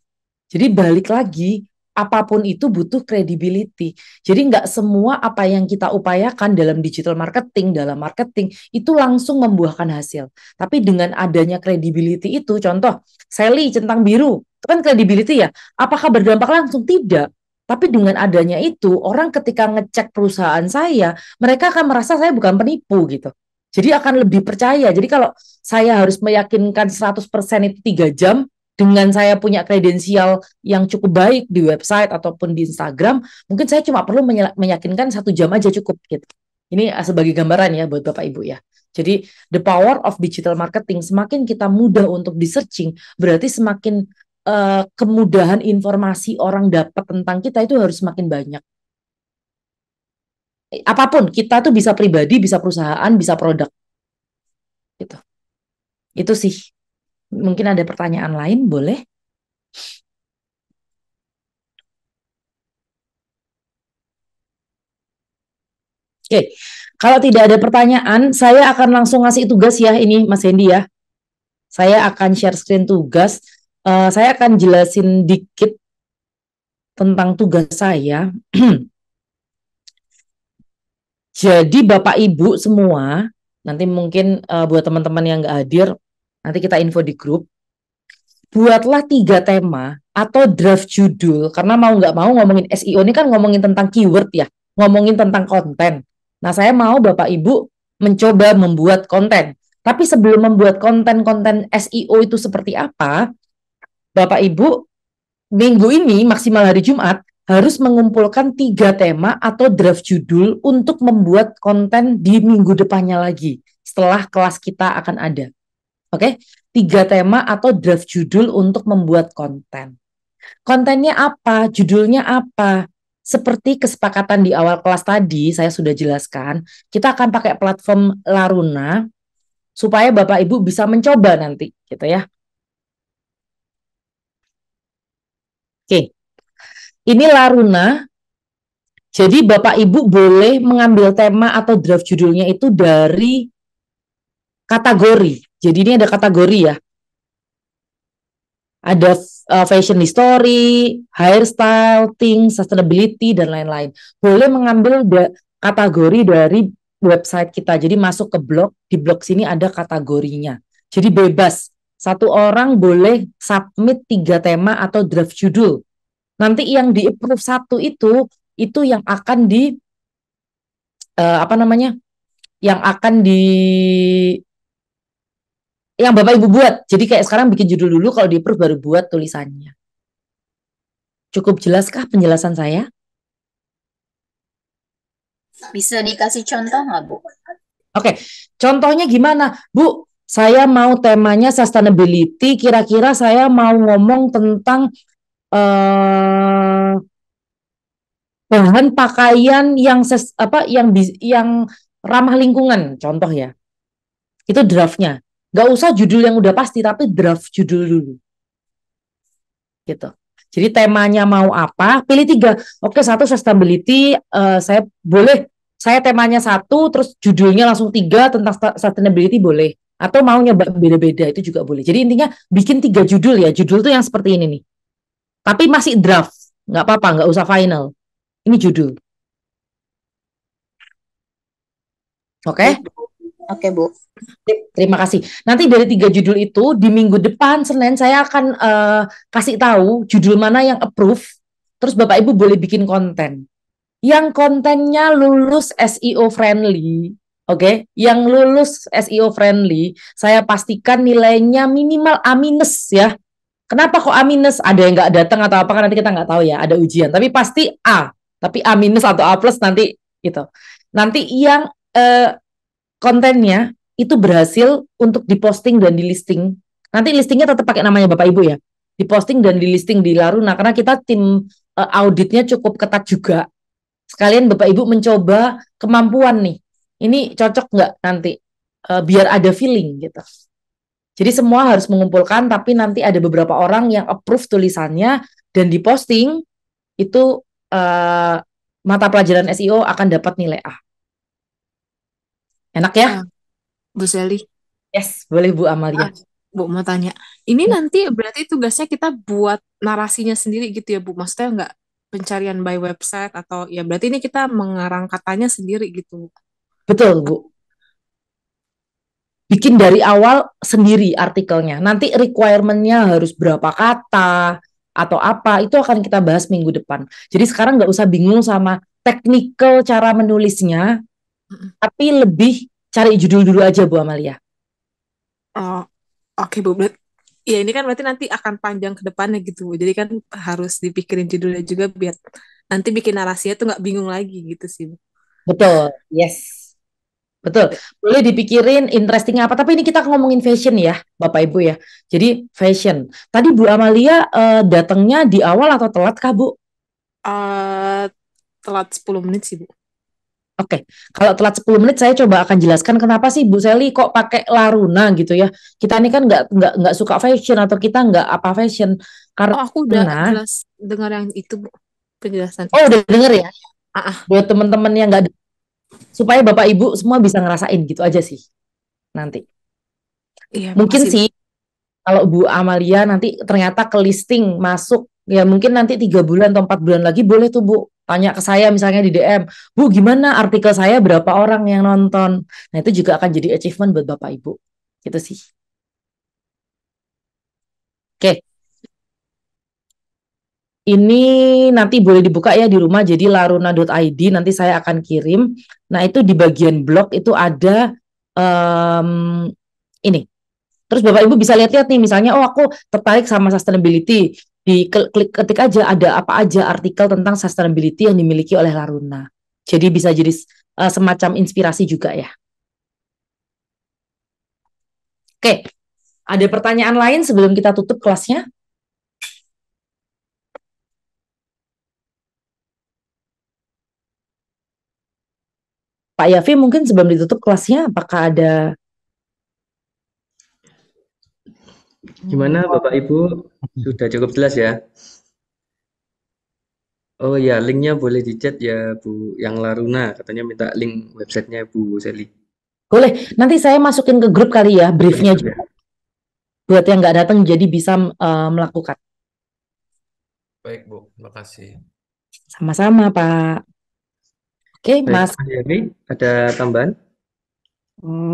Speaker 2: Jadi balik lagi, apapun itu butuh credibility. Jadi nggak semua apa yang kita upayakan dalam digital marketing, dalam marketing, itu langsung membuahkan hasil. Tapi dengan adanya credibility itu, contoh, Sally centang biru, itu kan credibility ya. Apakah berdampak langsung? Tidak. Tapi dengan adanya itu, orang ketika ngecek perusahaan saya, mereka akan merasa saya bukan penipu gitu. Jadi akan lebih percaya. Jadi kalau saya harus meyakinkan 100% itu 3 jam, dengan saya punya kredensial yang cukup baik di website ataupun di Instagram, mungkin saya cuma perlu meyakinkan 1 jam aja cukup gitu. Ini sebagai gambaran ya buat Bapak Ibu ya. Jadi the power of digital marketing, semakin kita mudah untuk di searching, berarti semakin kemudahan informasi orang dapat tentang kita itu harus semakin banyak. Apapun, kita tuh bisa pribadi, bisa perusahaan, bisa produk. Gitu. Itu sih. Mungkin ada pertanyaan lain, boleh? Oke, kalau tidak ada pertanyaan, saya akan langsung ngasih tugas ya ini Mas Hendy ya. Saya akan share screen tugas. Saya akan jelasin dikit tentang tugas saya. Jadi Bapak Ibu semua, nanti mungkin buat teman-teman yang nggak hadir, nanti kita info di grup. Buatlah 3 tema atau draft judul, karena mau nggak mau ngomongin SEO ini kan ngomongin tentang keyword ya, ngomongin tentang konten. Nah, saya mau Bapak Ibu mencoba membuat konten. Tapi sebelum membuat konten-konten SEO itu seperti apa, Bapak Ibu minggu ini maksimal hari Jumat harus mengumpulkan 3 tema atau draft judul untuk membuat konten di minggu depannya lagi setelah kelas kita akan ada. Oke, 3 tema atau draft judul untuk membuat konten. Kontennya apa? Judulnya apa? Seperti kesepakatan di awal kelas tadi, saya sudah jelaskan, kita akan pakai platform Laruna supaya Bapak Ibu bisa mencoba nanti, gitu ya. Oke, ini Laruna. Jadi Bapak Ibu boleh mengambil tema atau draft judulnya itu dari kategori. Jadi ini ada kategori ya. Ada fashion history, hairstyle, things, sustainability, dan lain-lain. Boleh mengambil kategori dari website kita. Jadi masuk ke blog, di blog sini ada kategorinya. Jadi bebas. Satu orang boleh submit 3 tema atau draft judul. Nanti yang di-approve 1 itu yang akan di yang akan di yang Bapak Ibu buat. Jadi kayak sekarang bikin judul dulu, kalau di-approve baru buat tulisannya. Cukup jelaskah penjelasan saya?
Speaker 7: Bisa dikasih contoh nggak, Bu?
Speaker 2: Oke, contohnya gimana? Bu, saya mau temanya sustainability, kira-kira saya mau ngomong tentang bahan pakaian yang ramah lingkungan, contoh ya. Itu draftnya. Nggak usah judul yang udah pasti, tapi draft judul dulu. Gitu. Jadi temanya mau apa? Pilih 3. Oke, 1 sustainability. Saya temanya 1, terus judulnya langsung 3 tentang sustainability boleh. Atau mau nyoba beda-beda itu juga boleh. Jadi intinya bikin 3 judul ya. Judul tuh yang seperti ini nih. Tapi masih draft. Nggak apa-apa, nggak usah final. Ini judul. Oke?
Speaker 7: Oke, Bu.
Speaker 2: Terima kasih. Nanti dari 3 judul itu di minggu depan Senin saya akan kasih tahu judul mana yang approve. Terus Bapak Ibu boleh bikin konten. Yang kontennya lulus SEO friendly, oke? Yang lulus SEO friendly, saya pastikan nilainya minimal A- ya. Kenapa kok A-? Ada yang nggak datang atau apa kan nanti kita nggak tahu ya, ada ujian. Tapi pasti A. Tapi A- atau A+ nanti gitu. Nanti yang kontennya itu berhasil untuk diposting dan di listing. Nanti listingnya tetap pakai namanya Bapak Ibu ya. Diposting dan di listing di Laruna karena kita tim auditnya cukup ketat juga. Sekalian Bapak Ibu mencoba kemampuan nih. Ini cocok nggak nanti? Biar ada feeling gitu. Jadi semua harus mengumpulkan, tapi nanti ada beberapa orang yang approve tulisannya dan diposting, itu mata pelajaran SEO akan dapat nilai A. Enak ya?
Speaker 6: Bu Sally.
Speaker 2: Yes, boleh Bu Amalia.
Speaker 6: Bu mau tanya, ini nanti berarti tugasnya kita buat narasinya sendiri gitu ya Bu? Maksudnya nggak pencarian by website atau ya berarti ini kita mengarang katanya sendiri gitu.
Speaker 2: Betul, Bu. Bikin dari awal sendiri artikelnya. Nanti requirement-nya harus berapa kata atau apa, itu akan kita bahas minggu depan. Jadi sekarang nggak usah bingung sama technical cara menulisnya,
Speaker 6: Mm-mm.
Speaker 2: tapi lebih cari judul dulu aja Bu Amalia.
Speaker 6: Oh, oke Bu. Ya ini kan berarti nanti akan panjang ke depannya gitu Bu. Jadi kan harus dipikirin judulnya juga biar nanti bikin narasinya tuh nggak bingung lagi gitu sih Bu.
Speaker 2: Betul, yes. Betul, boleh dipikirin interesting apa. Tapi ini kita ngomongin fashion ya, Bapak Ibu ya. Jadi fashion. Tadi Bu Amalia datangnya di awal atau telat kah Bu?
Speaker 6: Eh, telat 10 menit sih Bu.
Speaker 2: Oke, kalau telat 10 menit saya coba akan jelaskan kenapa sih Bu Seli kok pakai Laruna gitu ya. Kita ini kan nggak suka fashion atau kita nggak apa fashion.
Speaker 6: Oh, aku udah
Speaker 2: Karena,
Speaker 6: jelas dengar yang itu Bu, penjelasan
Speaker 2: oh
Speaker 6: itu.
Speaker 2: udah denger ya,
Speaker 6: Ah, ah.
Speaker 2: buat teman-teman yang nggak, supaya Bapak Ibu semua bisa ngerasain gitu aja sih nanti.
Speaker 6: Iya,
Speaker 2: Mungkin
Speaker 6: makasih Bu.
Speaker 2: sih kalau Bu Amalia nanti ternyata ke listing masuk, ya mungkin nanti 3 bulan atau 4 bulan lagi boleh tuh Bu tanya ke saya misalnya di DM, Bu gimana artikel saya berapa orang yang nonton. Nah itu juga akan jadi achievement buat Bapak Ibu. Gitu sih. Oke, ini nanti boleh dibuka ya di rumah, jadi laruna.id nanti saya akan kirim. Nah itu di bagian blog itu ada ini. Terus Bapak Ibu bisa lihat-lihat nih, misalnya, oh aku tertarik sama sustainability. Di klik ketik aja ada apa aja artikel tentang sustainability yang dimiliki oleh Laruna. Jadi bisa jadi semacam inspirasi juga ya. Oke, ada pertanyaan lain sebelum kita tutup kelasnya? Pak Yafi mungkin sebelum ditutup kelasnya, apakah ada?
Speaker 1: Gimana Bapak Ibu? Sudah cukup jelas ya? Oh ya, linknya boleh di-chat ya Bu. Yang Laruna katanya minta link websitenya Bu Seli.
Speaker 2: Boleh, nanti saya masukin ke grup kali ya, briefnya
Speaker 1: Ya.
Speaker 2: juga. Buat yang nggak datang jadi bisa melakukan.
Speaker 5: Baik Bu, terima kasih.
Speaker 2: Sama-sama Pak. Oke,
Speaker 1: Baik,
Speaker 2: Mas.
Speaker 1: Mas Yafi, ada tambahan?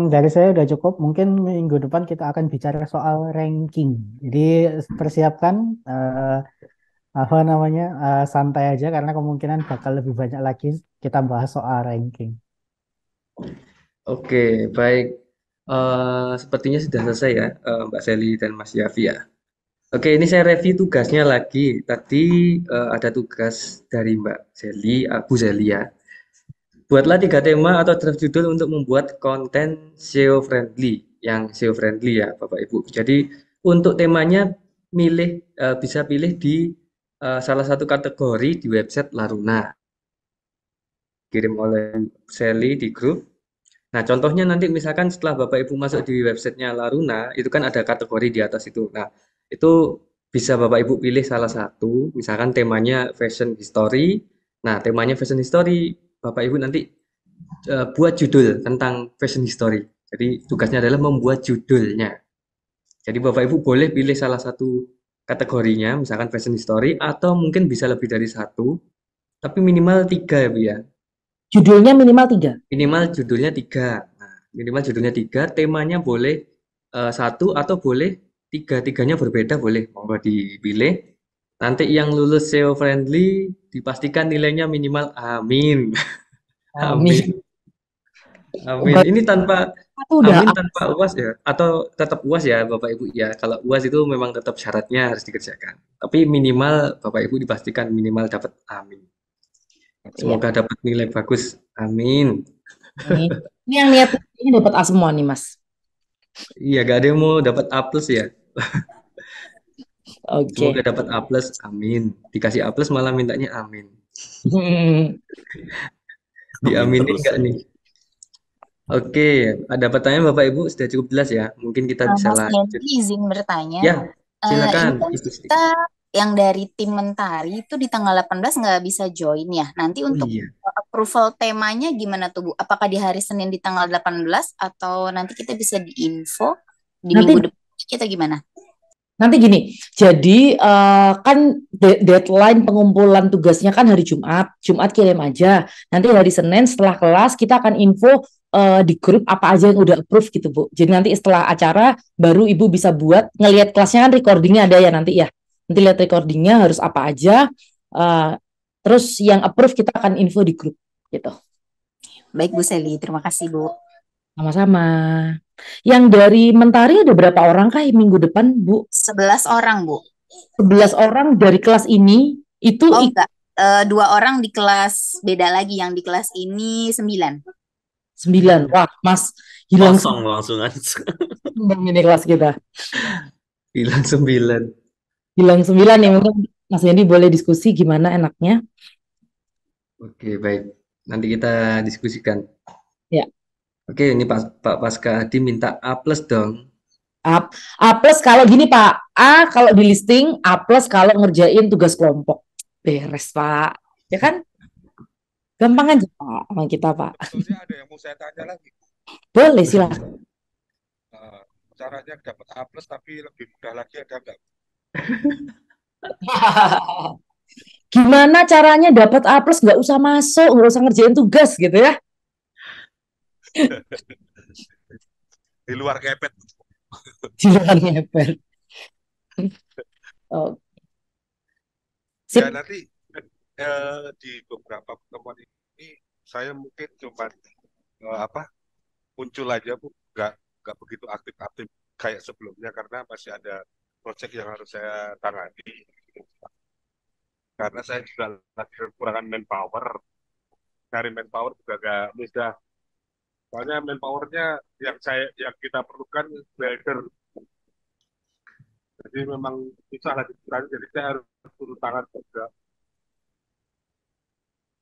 Speaker 3: Dari saya udah cukup. Mungkin minggu depan kita akan bicara soal ranking. Jadi persiapkan apa namanya santai aja karena kemungkinan bakal lebih banyak lagi kita bahas soal ranking.
Speaker 1: Oke, baik. Sepertinya sudah selesai ya, Mbak Seli dan Mas Yafi ya. Oke, ini saya review tugasnya lagi. Tadi ada tugas dari Mbak Seli, Bu Seli ya. Buatlah 3 tema atau draft judul untuk membuat konten SEO friendly, yang SEO friendly ya, Bapak Ibu. Jadi untuk temanya bisa pilih di salah satu kategori di website Laruna. Kirim oleh Sally di grup. Nah, contohnya nanti misalkan setelah Bapak Ibu masuk di websitenya Laruna, itu kan ada kategori di atas itu. Nah, itu bisa Bapak Ibu pilih salah satu, misalkan temanya fashion history. Nah, temanya fashion history, Bapak Ibu nanti buat judul tentang fashion history. Jadi tugasnya adalah membuat judulnya. Jadi Bapak Ibu boleh pilih salah satu kategorinya, misalkan fashion history, atau mungkin bisa lebih dari satu, tapi minimal 3 ya Bu ya.
Speaker 2: Judulnya minimal 3.
Speaker 1: Minimal judulnya 3. Nah, minimal judulnya 3, temanya boleh satu atau boleh tiga-tiganya berbeda, boleh monggo dipilih. Nanti yang lulus SEO friendly dipastikan nilainya minimal amin. Amin.
Speaker 2: Amin.
Speaker 1: Amin. Ini tanpa
Speaker 2: Itu udah
Speaker 1: amin tanpa UAS ya, atau tetap UAS ya Bapak Ibu ya. Kalau UAS itu memang tetap syaratnya harus dikerjakan. Tapi minimal Bapak Ibu dipastikan minimal dapat amin.
Speaker 2: ya.
Speaker 1: Semoga dapat nilai bagus. Amin.
Speaker 2: Ini yang niat ini dapat A semua nih Mas.
Speaker 1: Iya, gak ada yang mau dapat A plus ya.
Speaker 2: Oke.
Speaker 1: Semoga dapat A plus, amin. Dikasih A plus malah mintanya amin. Diaminin
Speaker 4: terus.
Speaker 1: enggak nih? Oke, ada pertanyaan Bapak Ibu sudah cukup jelas ya. Mungkin kita bisa
Speaker 7: Mas
Speaker 1: lanjut.
Speaker 7: Yanti izin bertanya.
Speaker 1: Ya,
Speaker 7: Ini
Speaker 1: silakan
Speaker 7: kan
Speaker 1: Ibu Siti.
Speaker 7: kita yang dari tim Mentari itu di tanggal 18 nggak bisa join ya. Nanti
Speaker 1: Oh
Speaker 7: untuk
Speaker 1: iya.
Speaker 7: approval temanya gimana tuh Bu? Apakah di hari Senin di tanggal 18 atau nanti kita bisa diinfo di
Speaker 2: Nanti
Speaker 7: minggu depan Kita gimana?
Speaker 2: Nanti gini, jadi kan deadline pengumpulan tugasnya kan hari Jumat. Jumat kirim aja. Nanti hari Senin setelah kelas kita akan info di grup apa aja yang udah approve gitu, Bu. Jadi nanti setelah acara baru Ibu bisa buat ngelihat kelasnya kan recordingnya ada ya nanti ya. Nanti lihat recordingnya harus apa aja. Terus yang approve kita akan info di grup gitu.
Speaker 7: Baik Bu Seli, terima kasih Bu.
Speaker 2: Sama-sama. Yang dari Mentari ada berapa orang kah minggu depan, Bu?
Speaker 7: 11 orang Bu.
Speaker 2: 11 orang dari kelas ini itu
Speaker 7: Oh enggak, 2 orang di kelas beda lagi, yang di kelas ini 9.
Speaker 2: 9. Wah, Mas hilang
Speaker 4: Kosong langsung aja.
Speaker 2: sembang ini kelas kita.
Speaker 1: Hilang 9.
Speaker 2: Hilang 9 ya, mungkin Mas Yendi boleh diskusi gimana enaknya.
Speaker 1: Oke, baik. Nanti kita diskusikan.
Speaker 2: Ya.
Speaker 1: Oke, ini Pak Pasca Adi minta A+ dong.
Speaker 2: A plus kalau gini Pak, A kalau di listing, A plus kalau ngerjain tugas kelompok. Beres Pak, ya kan? Gampang aja Pak sama kita Pak.
Speaker 8: Sebetulnya ada yang mau saya tanya lagi.
Speaker 2: Boleh silakan.
Speaker 8: Caranya dapat A+ tapi lebih mudah lagi ada nggak?
Speaker 2: Gimana caranya dapat A plus nggak usah masuk, nggak usah ngerjain tugas gitu ya?
Speaker 8: Di luar kepet.
Speaker 2: Jangan ngepet. Oh. Sip.
Speaker 8: Ya nanti di beberapa pertemuan ini saya mungkin cuma muncul aja Bu, nggak begitu aktif-aktif kayak sebelumnya karena masih ada proyek yang harus saya tangani. Karena saya juga lagi kekurangan manpower. Cari manpower juga gak mudah. Soalnya manpowernya yang kita perlukan welder. Jadi memang susah lagi dicari, jadi saya harus turun tangan juga.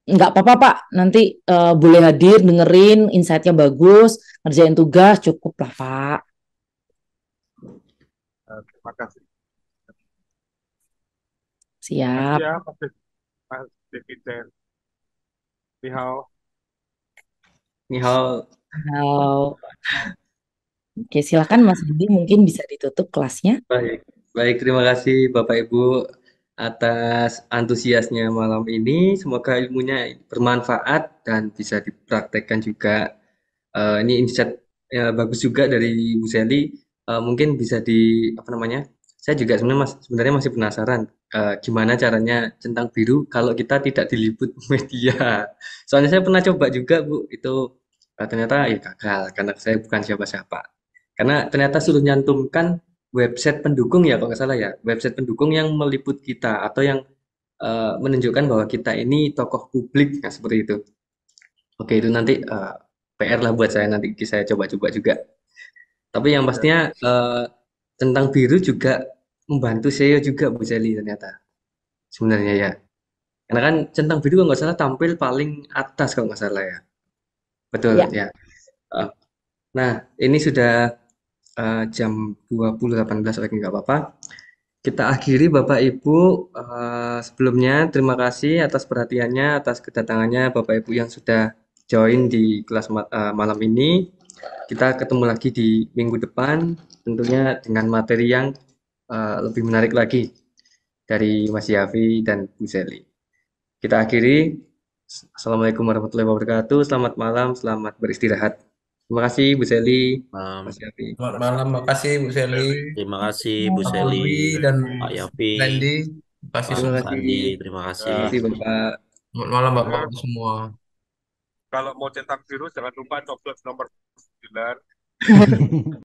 Speaker 2: Nggak apa-apa Pak, nanti boleh hadir, dengerin, insight-nya bagus, ngerjain tugas, cukup lah Pak.
Speaker 8: Terima kasih.
Speaker 2: Siap.
Speaker 8: Ya, Mas Deviden. Ni hao.
Speaker 1: Ni hao.
Speaker 2: Halo. Oke, silakan Mas Budi, mungkin bisa ditutup kelasnya.
Speaker 1: Baik, terima kasih Bapak Ibu atas antusiasnya malam ini. Semoga ilmunya bermanfaat dan bisa dipraktekkan juga. Ini insight bagus juga dari Bu Seli. Mungkin bisa saya juga sebenarnya masih penasaran gimana caranya centang biru kalau kita tidak diliput media. Soalnya saya pernah coba juga Bu, itu ternyata ya gagal karena saya bukan siapa-siapa. Karena ternyata suruh nyantumkan website pendukung ya kalau nggak salah ya, website pendukung yang meliput kita atau yang menunjukkan bahwa kita ini tokoh publik, nah seperti itu. Oke, itu nanti PR lah buat saya, nanti saya coba-coba juga. Tapi yang pastinya centang biru juga membantu SEO juga Bu Seli ternyata. Sebenarnya ya. Karena kan centang biru kalau nggak salah tampil paling atas kalau nggak salah ya. Betul ya. Nah, ini sudah jam 20.18, oke nggak apa-apa. Kita akhiri Bapak Ibu. Sebelumnya terima kasih atas perhatiannya, atas kedatangannya Bapak Ibu yang sudah join di kelas malam ini. Kita ketemu lagi di minggu depan, tentunya dengan materi yang lebih menarik lagi dari Mas Yafi dan Bu Seli. Kita akhiri. Assalamualaikum warahmatullahi wabarakatuh. Selamat malam, selamat beristirahat. Terima kasih Bu Seli, Mas Yafi.
Speaker 5: Selamat malam, makasih Bu Seli.
Speaker 4: Terima kasih Bu
Speaker 5: Pak
Speaker 4: Seli
Speaker 5: Fulvi dan
Speaker 4: Pak Yafi,
Speaker 5: Randy. Terima kasih
Speaker 4: Pak
Speaker 5: semua.
Speaker 4: Sandi, terima kasih.
Speaker 1: Terima kasih Bapak.
Speaker 5: Selamat malam Bapak semua.
Speaker 8: Kalau mau cetak biru jangan lupa coblos nomor 9.